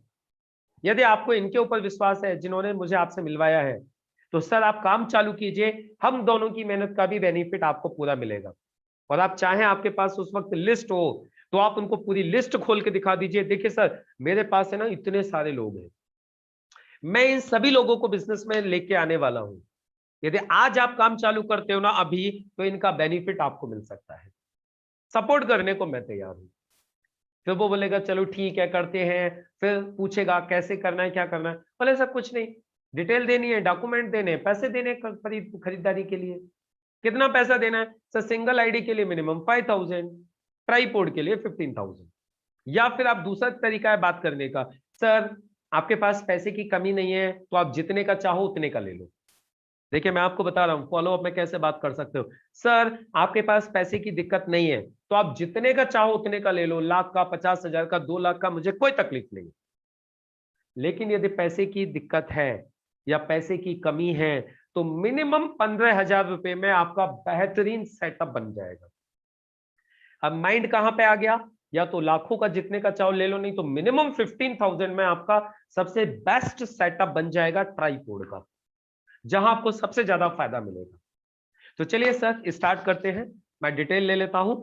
यदि आपको इनके ऊपर विश्वास है जिन्होंने मुझे आपसे मिलवाया है, तो सर आप काम चालू कीजिए, हम दोनों की मेहनत का भी बेनिफिट आपको पूरा मिलेगा। और आप चाहें आपके पास उस वक्त लिस्ट हो तो आप उनको पूरी लिस्ट खोल के दिखा दीजिए, देखिए सर मेरे पास है ना इतने सारे लोग हैं, मैं इन सभी लोगों को बिजनेस में लेके आने वाला हूं, यदि आज आप काम चालू करते हो ना अभी तो इनका बेनिफिट आपको मिल सकता है, सपोर्ट करने को मैं तैयार हूं। फिर वो बोलेगा चलो ठीक है करते हैं, फिर पूछेगा कैसे करना है क्या करना है, बोले सब कुछ नहीं, डिटेल देनी है, डॉक्यूमेंट देने हैं, पैसे देने खरीदारी के लिए, कितना पैसा देना है सर, सिंगल आईडी के लिए मिनिमम 5000, ट्राईपोड के लिए 15,000, या फिर आप दूसरा तरीका है बात करने का, सर आपके पास पैसे की कमी नहीं है तो आप जितने का चाहो उतने का ले लो। देखिए मैं आपको बता रहा हूं फॉलो अप में कैसे बात कर सकते हो। सर आपके पास पैसे की दिक्कत नहीं है तो आप जितने का चाहो उतने का ले लो, लाख का, 50,000 का, 2 लाख का, मुझे कोई तकलीफ नहीं। लेकिन यदि पैसे की दिक्कत है या पैसे की कमी है तो मिनिमम 15,000 रुपए में आपका बेहतरीन सेटअप बन जाएगा। अब माइंड कहां पे आ गया, या तो लाखों का जितने का चाहो ले लो, नहीं तो मिनिमम 15,000 में आपका सबसे बेस्ट सेटअप बन जाएगा ट्राइपॉड का, जहां आपको सबसे ज्यादा फायदा मिलेगा। तो चलिए सर स्टार्ट करते हैं। मैं डिटेल ले लेता हूं,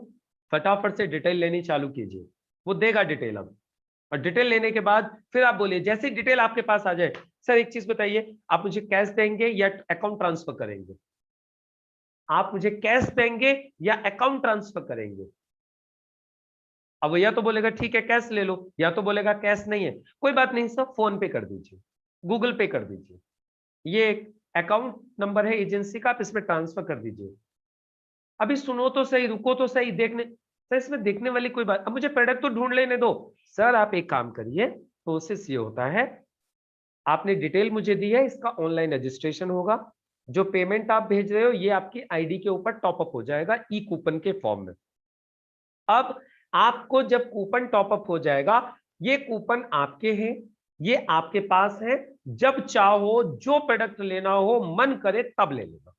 फटाफट से डिटेल लेनी चालू कीजिए, वो देगा डिटेल अब। और डिटेल लेने के बाद फिर आप बोलिए, जैसे डिटेल आपके पास आ जाए, सर एक चीज बताइए, आप मुझे कैश देंगे या अकाउंट ट्रांसफर करेंगे? आप मुझे कैश देंगे या अकाउंट ट्रांसफर करेंगे? अब या तो बोलेगा ठीक है कैश ले लो, या तो बोलेगा कैश नहीं है, कोई बात नहीं सर, फोन पे कर दीजिए, गूगल पे कर दीजिए, ये अकाउंट नंबर है एजेंसी का, आप इसमें ट्रांसफर कर दीजिए। अभी सुनो तो सही, रुको तो सही, देखने सर इसमें देखने वाली कोई बात, अब मुझे प्रोडक्ट तो ढूंढ लेने दो। सर आप एक काम करिए, प्रोसेस ये होता है, आपने डिटेल मुझे दी है, इसका ऑनलाइन रजिस्ट्रेशन होगा, जो पेमेंट आप भेज रहे हो ये आपकी आईडी के ऊपर टॉपअप हो जाएगा ई कूपन के फॉर्म में। अब आपको जब कूपन टॉपअप हो जाएगा, ये कूपन आपके हैं, ये आपके पास है, जब चाहो जो प्रोडक्ट लेना हो मन करे तब ले लेना,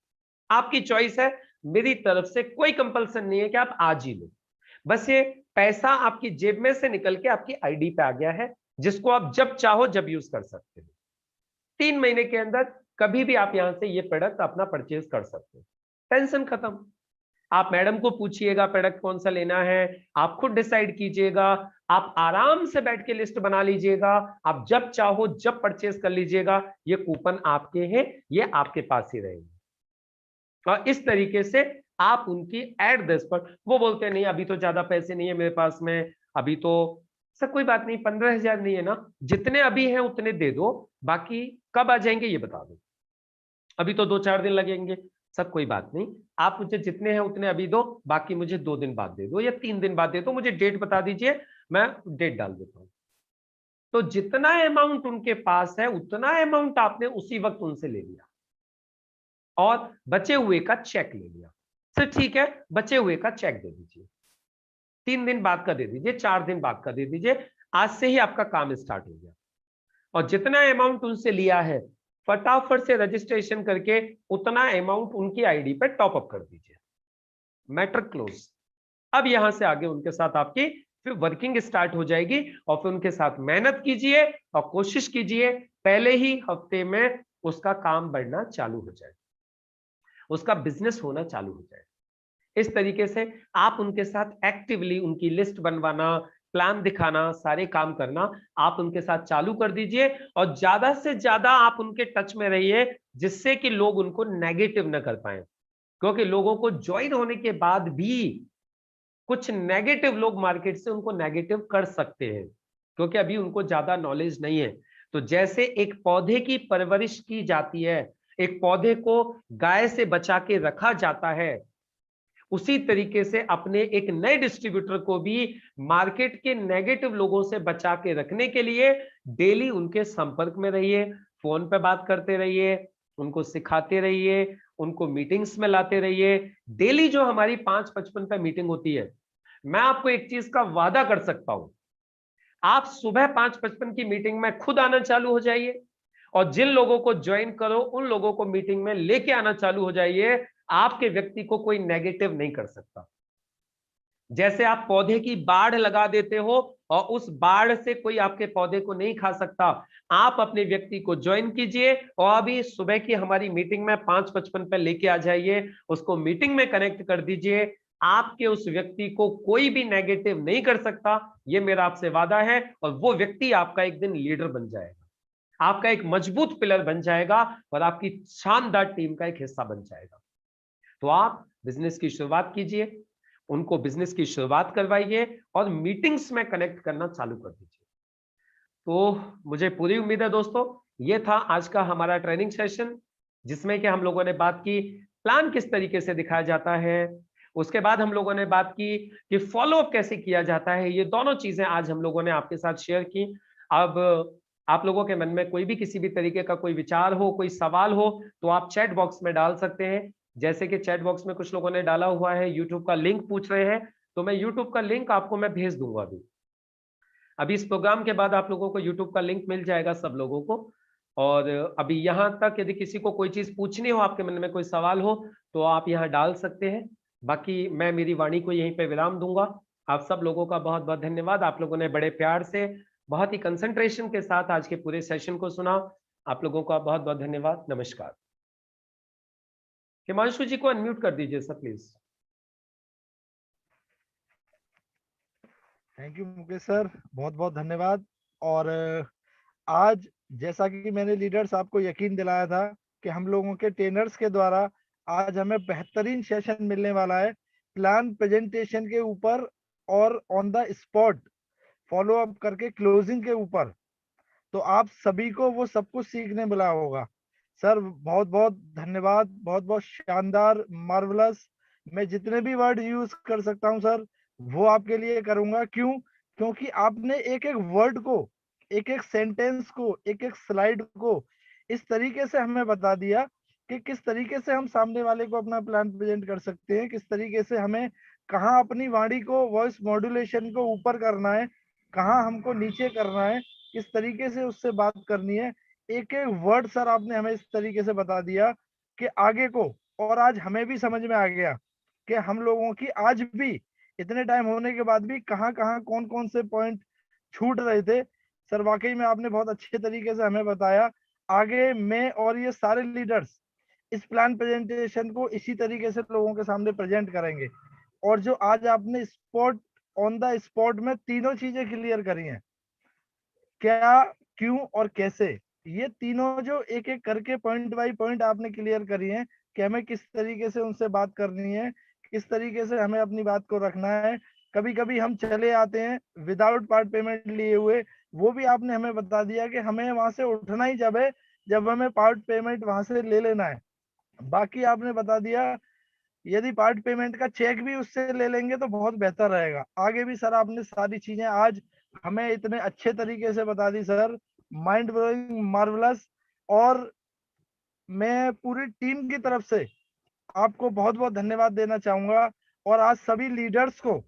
आपकी चॉइस है, मेरी तरफ से कोई कंपल्सन नहीं है कि आप आज ही लो। बस ये पैसा आपकी जेब में से निकल के आपकी आईडी पे आ गया है, जिसको आप जब चाहो जब यूज कर सकते हो। 3 महीने के अंदर कभी भी आप यहां से ये प्रोडक्ट अपना परचेज कर सकते हो, टेंशन खत्म। आप मैडम को पूछिएगा प्रोडक्ट कौन सा लेना है, आप खुद डिसाइड कीजिएगा, आप आराम से बैठ के लिस्ट बना लीजिएगा, आप जब चाहो जब परचेज कर लीजिएगा, ये कूपन आपके हैं, ये आपके पास ही रहेंगे। और इस तरीके से आप उनकी एट द स्पॉट, वो बोलते हैं नहीं अभी तो ज्यादा पैसे नहीं है मेरे पास में, अभी तो सर कोई बात नहीं, 15,000 नहीं है ना, जितने अभी हैं उतने दे दो, बाकी कब आ जाएंगे ये बता दो, अभी तो 2-4 दिन लगेंगे। सर कोई बात नहीं, आप मुझे जितने हैं उतने अभी दो, बाकी मुझे 2 दिन बाद दे दो या 3 दिन बाद दे दो, मुझे डेट बता दीजिए, मैं डेट डाल देता हूं। तो जितना अमाउंट उनके पास है उतना अमाउंट आपने उसी वक्त उनसे ले लिया और बचे हुए का चेक ले लिया। सर ठीक है, बचे हुए का चेक दे दीजिए, 3 दिन बाद का दे दीजिए, 4 दिन बाद का दे दीजिए, आज से ही आपका काम स्टार्ट हो गया। और जितना अमाउंट उनसे लिया है फटाफट से रजिस्ट्रेशन करके उतना अमाउंट उनकी आईडी पे टॉप अप कर दीजिए, मैटर क्लोज। अब यहां से आगे उनके साथ आपकी फिर वर्किंग स्टार्ट हो जाएगी और फिर उनके साथ मेहनत कीजिए और कोशिश कीजिए पहले ही हफ्ते में उसका काम बढ़ना चालू हो जाए, उसका बिजनेस होना चालू हो जाए। इस तरीके से आप उनके साथ एक्टिवली उनकी लिस्ट बनवाना, प्लान दिखाना, सारे काम करना आप उनके साथ चालू कर दीजिए और ज्यादा से ज्यादा आप उनके टच में रहिए, जिससे कि लोग उनको नेगेटिव न कर पाए। क्योंकि लोगों को ज्वाइन होने के बाद भी कुछ नेगेटिव लोग मार्केट से उनको नेगेटिव कर सकते हैं, क्योंकि अभी उनको ज्यादा नॉलेज नहीं है। तो जैसे एक पौधे की परवरिश की जाती है, एक पौधे को गाय से बचा के रखा जाता है, उसी तरीके से अपने एक नए डिस्ट्रीब्यूटर को भी मार्केट के नेगेटिव लोगों से बचा के रखने के लिए डेली उनके संपर्क में रहिए, फोन पे बात करते रहिए, उनको सिखाते रहिए, उनको मीटिंग्स में लाते रहिए। डेली जो हमारी 5:55 पे मीटिंग होती है, मैं आपको एक चीज का वादा कर सकता हूं, आप सुबह 5:55 की मीटिंग में खुद आना चालू हो जाइए और जिन लोगों को ज्वाइन करो उन लोगों को मीटिंग में लेके आना चालू हो जाइए। आपके व्यक्ति को कोई नेगेटिव नहीं कर सकता। जैसे आप पौधे की बाढ़ लगा देते हो और उस बाढ़ से कोई आपके पौधे को नहीं खा सकता, आप अपने व्यक्ति को ज्वाइन कीजिए और अभी सुबह की हमारी मीटिंग में 5:55 पे लेके आ जाइए, उसको मीटिंग में कनेक्ट कर दीजिए। आपके उस व्यक्ति को कोई भी नेगेटिव नहीं कर सकता, ये मेरा आपसे वादा है। और वो व्यक्ति आपका एक दिन लीडर बन जाएगा, आपका एक मजबूत पिलर बन जाएगा और आपकी शानदार टीम का एक हिस्सा बन जाएगा। तो आप बिजनेस की शुरुआत कीजिए, उनको बिजनेस की शुरुआत करवाइए और मीटिंग्स में कनेक्ट करना चालू कर दीजिए। तो मुझे पूरी उम्मीद है दोस्तों, ये था आज का हमारा ट्रेनिंग सेशन, जिसमें कि हम लोगों ने बात की प्लान किस तरीके से दिखाया जाता है, उसके बाद हम लोगों ने बात की कि फॉलोअप कैसे किया जाता है। ये दोनों चीजें आज हम लोगों ने आपके साथ शेयर की। अब आप लोगों के मन में कोई भी किसी भी तरीके का कोई विचार हो, कोई सवाल हो, तो आप चैट बॉक्स में डाल सकते हैं। जैसे कि चैट बॉक्स में कुछ लोगों ने डाला हुआ है, यूट्यूब का लिंक पूछ रहे हैं, तो मैं यूट्यूब का लिंक आपको मैं भेज दूंगा अभी इस प्रोग्राम के बाद आप लोगों को यूट्यूब का लिंक मिल जाएगा सब लोगों को। और अभी यहाँ तक यदि किसी को कोई चीज पूछनी हो, आपके मन में कोई सवाल हो, तो आप यहाँ डाल सकते हैं। बाकी मैं मेरी वाणी को यहीं पे विराम दूंगा। आप सब लोगों का बहुत बहुत धन्यवाद। आप लोगों ने बड़े प्यार से, बहुत ही कंसंट्रेशन के साथ आज के पूरे सेशन को सुना। आप लोगों का बहुत बहुत धन्यवाद। नमस्कार। हिमांशु जी को अनम्यूट कर दीजिए sir please. Thank you Mukesh sir, बहुत बहुत धन्यवाद। और आज जैसा कि मैंने लीडर्स आपको यकीन दिलाया था कि हम लोगों के ट्रेनर्स के द्वारा आज हमें बेहतरीन सेशन मिलने वाला है प्लान प्रेजेंटेशन के ऊपर और on the spot follow up करके क्लोजिंग के ऊपर। तो आप सभी को वो सब कुछ सीखने मिला होगा। सर बहुत बहुत धन्यवाद, बहुत बहुत शानदार, मार्वलस। मैं जितने भी वर्ड यूज कर सकता हूं सर वो आपके लिए करूंगा। क्यों? क्योंकि आपने एक एक वर्ड को, एक एक सेंटेंस को, एक एक स्लाइड को इस तरीके से हमें बता दिया कि किस तरीके से हम सामने वाले को अपना प्लान प्रेजेंट कर सकते हैं, किस तरीके से हमें कहाँ अपनी वाणी को, वॉइस मॉड्यूलेशन को ऊपर करना है, कहाँ हमको नीचे करना है, किस तरीके से उससे बात करनी है। एक एक वर्ड सर आपने हमें इस तरीके से बता दिया कि आगे को, और आज हमें भी समझ में आ गया कि हम लोगों की आज भी इतने टाइम होने के बाद भी कहाँ कहाँ कौन कौन से पॉइंट छूट रहे थे। सर वाकई में आपने बहुत अच्छे तरीके से हमें बताया। आगे मैं और ये सारे लीडर्स इस प्लान प्रेजेंटेशन को इसी तरीके से लोगों के सामने प्रेजेंट करेंगे। और जो आज आपने स्पॉट, ऑन द स्पॉट में तीनों चीजें क्लियर करी हैं, क्या, क्यों और कैसे, ये तीनों जो एक एक करके पॉइंट बाय पॉइंट आपने क्लियर करी हैं कि हमें किस तरीके से उनसे बात करनी है, किस तरीके से हमें अपनी बात को रखना है। कभी कभी हम चले आते हैं विदाउट पार्ट पेमेंट लिए हुए, वो भी आपने हमें बता दिया कि हमें वहां से उठना ही जब है जब हमें पार्ट पेमेंट वहां से ले लेना है। बाकी आपने बता दिया यदि पार्ट पेमेंट का चेक भी उससे ले लेंगे तो बहुत बेहतर रहेगा। आगे भी सर आपने सारी चीजें आज हमें इतने अच्छे तरीके से बता दी सर, माइंड ब्लोइंग, मार्वलस। और मैं पूरी टीम की तरफ से आपको बहुत बहुत धन्यवाद देना चाहूंगा। और आज सभी लीडर्स को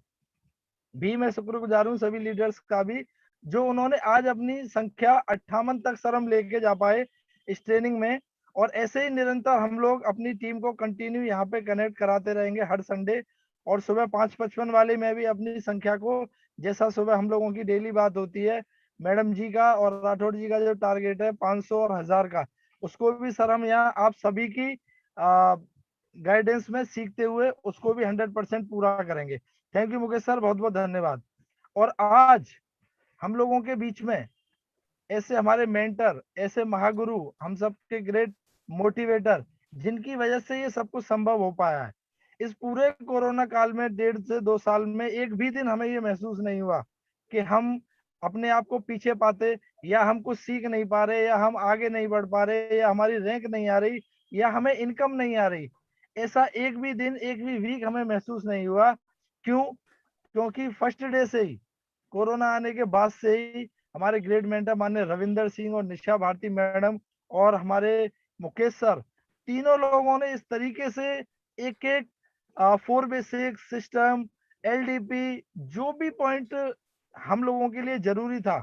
भी मैं शुक्रगुजार हूँ, सभी लीडर्स का भी, जो उन्होंने आज अपनी संख्या 58 तक सर हम लेके जा पाए इस ट्रेनिंग में। और ऐसे ही निरंतर हम लोग अपनी टीम को कंटिन्यू यहाँ पे कनेक्ट कराते रहेंगे हर संडे। और सुबह 5:55 वाले में भी अपनी संख्या को, जैसा सुबह हम लोगों की डेली बात होती है, मैडम जी का और राठौड़ जी का जो टारगेट है 500 और 1000 का, उसको भी सर हम यहाँ आप सभी की गाइडेंस में सीखते हुए उसको भी 100% पूरा करेंगे। थैंक यू मुकेश सर, बहुत बहुत धन्यवाद। और आज हम लोगों के बीच में ऐसे हमारे मेंटर, ऐसे महागुरु, हम सबके ग्रेट मोटिवेटर, जिनकी वजह से ये सब कुछ संभव हो पाया है। इस पूरे कोरोना काल में 1.5 से 2 साल में एक भी दिन हमें ये महसूस नहीं हुआ कि हम अपने आप को पीछे पाते, या हम कुछ सीख नहीं पा रहे, या हम आगे नहीं बढ़ पा रहे, या हमारी रैंक नहीं आ रही, या हमें इनकम नहीं आ रही। ऐसा एक भी दिन, एक भी वीक हमें महसूस नहीं हुआ। क्यों? क्योंकि फर्स्ट डे से ही, कोरोना आने के बाद से ही हमारे ग्रेट मेंटर माननीय रविंदर सिंह और निशा भारती मैडम और हमारे मुकेश सर, तीनों लोगों ने इस तरीके से एक एक 4 बेसिक सिस्टम, एलडीपी, जो भी पॉइंट हम लोगों के लिए जरूरी था,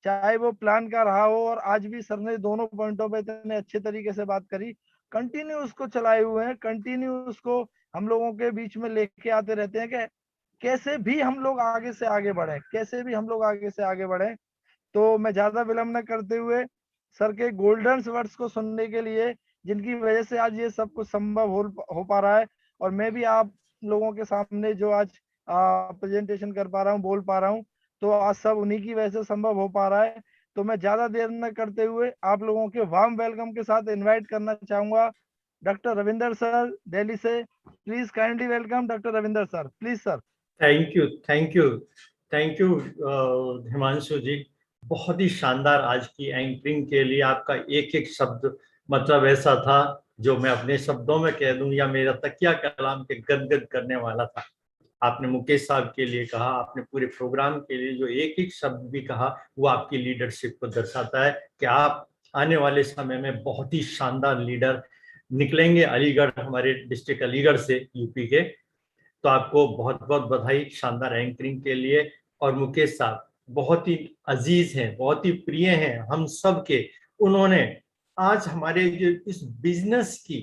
चाहे वो प्लान का रहा हो, और आज भी सर ने दोनों पॉइंटों पे इतने अच्छे तरीके से बात करी, कंटिन्यू उसको चलाए हुए हैं, कंटिन्यू उसको हम लोगों के बीच में लेके आते रहते हैं कि कैसे भी हम लोग आगे से आगे बढ़े, कैसे भी हम लोग आगे से आगे बढ़े। तो मैं ज्यादा विलंब न करते हुए सर के गोल्डन वर्ड्स को सुनने के लिए, जिनकी वजह से आज ये सब कुछ संभव हो पा रहा है, और मैं भी आप लोगों के सामने जो आज प्रेजेंटेशन कर पा रहा हूँ, बोल पा रहा हूँ, तो आज सब उन्हीं की वजह से संभव हो पा रहा है। तो मैं ज्यादा देर न करते हुए आप लोगों के वार्म वेलकम के साथ इनवाइट करना चाहूंगा डॉक्टर रविंदर सर दिल्ली से। Please kindly welcome doctor Ravinder sir, please sir. Thank you, thank you, thank you Himanshu ji. बहुत ही शानदार आज की एंकरिंग के लिए आपका एक एक शब्द मतलब ऐसा था जो मैं अपने शब्दों में कह दूं या मेरा तकिया कलाम के गदगद करने वाला था। आपने मुकेश साहब के लिए कहा, आपने पूरे प्रोग्राम के लिए जो एक एक शब्द भी कहा, वो आपकी लीडरशिप को दर्शाता है कि आप आने वाले समय में बहुत ही शानदार लीडर निकलेंगे अलीगढ़, हमारे डिस्ट्रिक्ट अलीगढ़ से, यूपी के। तो आपको बहुत बहुत बधाई शानदार एंकरिंग के लिए। और मुकेश साहब बहुत ही अजीज हैं, बहुत ही प्रिय हैं हम सब के। उन्होंने आज हमारे जो इस बिजनेस की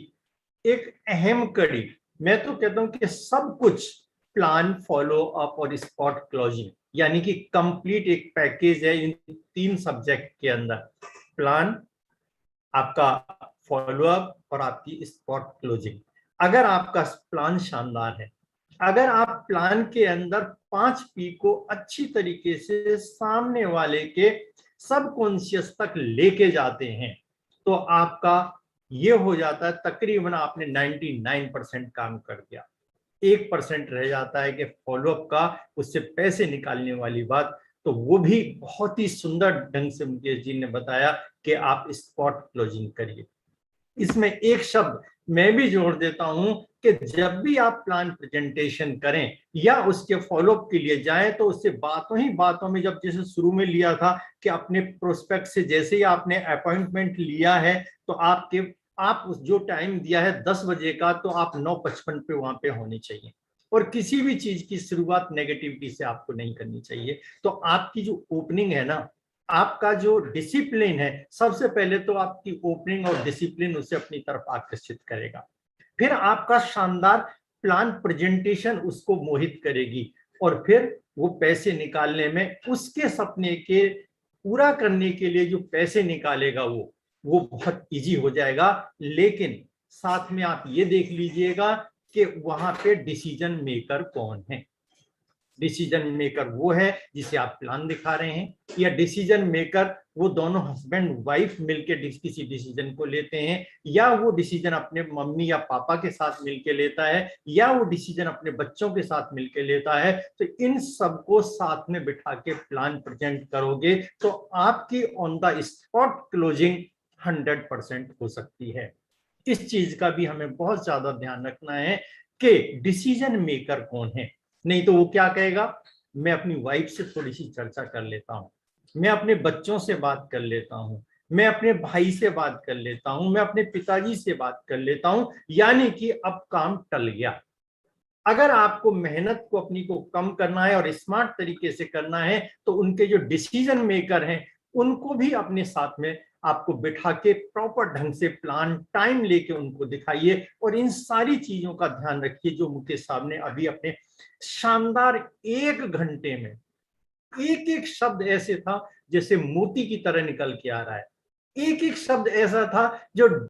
एक अहम कड़ी, मैं तो कहता हूं कि सब कुछ प्लान, फॉलो अप और स्पॉट क्लोजिंग, यानी कि कंप्लीट एक पैकेज है इन 3 सब्जेक्ट के अंदर। प्लान, आपका फॉलो अप और आपकी स्पॉट क्लोजिंग। अगर आपका प्लान शानदार है, अगर आप प्लान के अंदर 5 पी को अच्छी तरीके से सामने वाले के सबकॉन्शियस तक लेके जाते हैं, तो आपका ये हो जाता है तकरीबन आपने 99% काम कर दिया। 1% रह जाता है कि फॉलोअप का, उससे पैसे निकालने वाली बात। तो वो भी बहुत ही सुंदर ढंग से मुकेश जी ने बताया कि आप स्पॉट क्लोजिंग करिए। इसमें एक शब्द मैं भी जोड़ देता हूं कि जब भी आप प्लान प्रेजेंटेशन करें या उसके फॉलोअप के लिए जाएं, तो उससे बातों ही बातों में, जब जैसे शुरू में लिया था कि अपने प्रोस्पेक्ट से जैसे ही आपने अपॉइंटमेंट लिया है, तो आप उस जो टाइम दिया है 10 बजे का, तो आप 9:55 पे वहां पे होनी चाहिए। और किसी भी चीज की शुरुआत नेगेटिविटी से आपको नहीं करनी चाहिए। तो आपकी जो ओपनिंग है ना, आपका जो डिसिप्लिन है, सबसे पहले तो आपकी ओपनिंग और डिसिप्लिन उसे अपनी तरफ आकर्षित करेगा। फिर आपका शानदार प्लान प्रेजेंटेशन उसको मोहित करेगी, और फिर वो पैसे निकालने में, उसके सपने के पूरा करने के लिए जो पैसे निकालेगा वो बहुत इजी हो जाएगा। लेकिन साथ में आप ये देख लीजिएगा कि वहां पे डिसीजन मेकर कौन है। डिसीजन मेकर वो है जिसे आप प्लान दिखा रहे हैं, या डिसीजन मेकर वो दोनों हस्बैंड वाइफ मिलकर किसी डिसीजन को लेते हैं, या वो डिसीजन अपने मम्मी या पापा के साथ मिलकर लेता है, या वो डिसीजन अपने बच्चों के साथ मिलकर लेता है। तो इन सबको साथ में बिठा के प्लान प्रेजेंट करोगे तो आपकी ऑन द स्पॉट क्लोजिंग 100% हो सकती है। इस चीज का भी हमें बहुत ज्यादा ध्यान रखना है कि डिसीजन मेकर कौन है। नहीं तो वो क्या कहेगा, मैं अपनी वाइफ से थोड़ी सी चर्चा कर लेता हूँ, मैं अपने बच्चों से बात कर लेता हूँ, मैं अपने भाई से बात कर लेता हूँ, मैं अपने पिताजी से बात कर लेता हूँ, यानी कि अब काम टल गया। अगर आपको मेहनत को अपनी को कम करना है और स्मार्ट तरीके से करना है, तो उनके जो डिसीजन मेकर हैं उनको भी अपने साथ में आपको बिठा के प्रॉपर ढंग से प्लान टाइम लेके उनको दिखाइए। और इन सारी चीजों का ध्यान रखिए जो मुकेश साहब ने अभी अपने शानदार 1 घंटे में, एक एक शब्द ऐसे था जैसे मोती की तरह निकल के आ रहा है। एक एक शब्द ऐसा था जो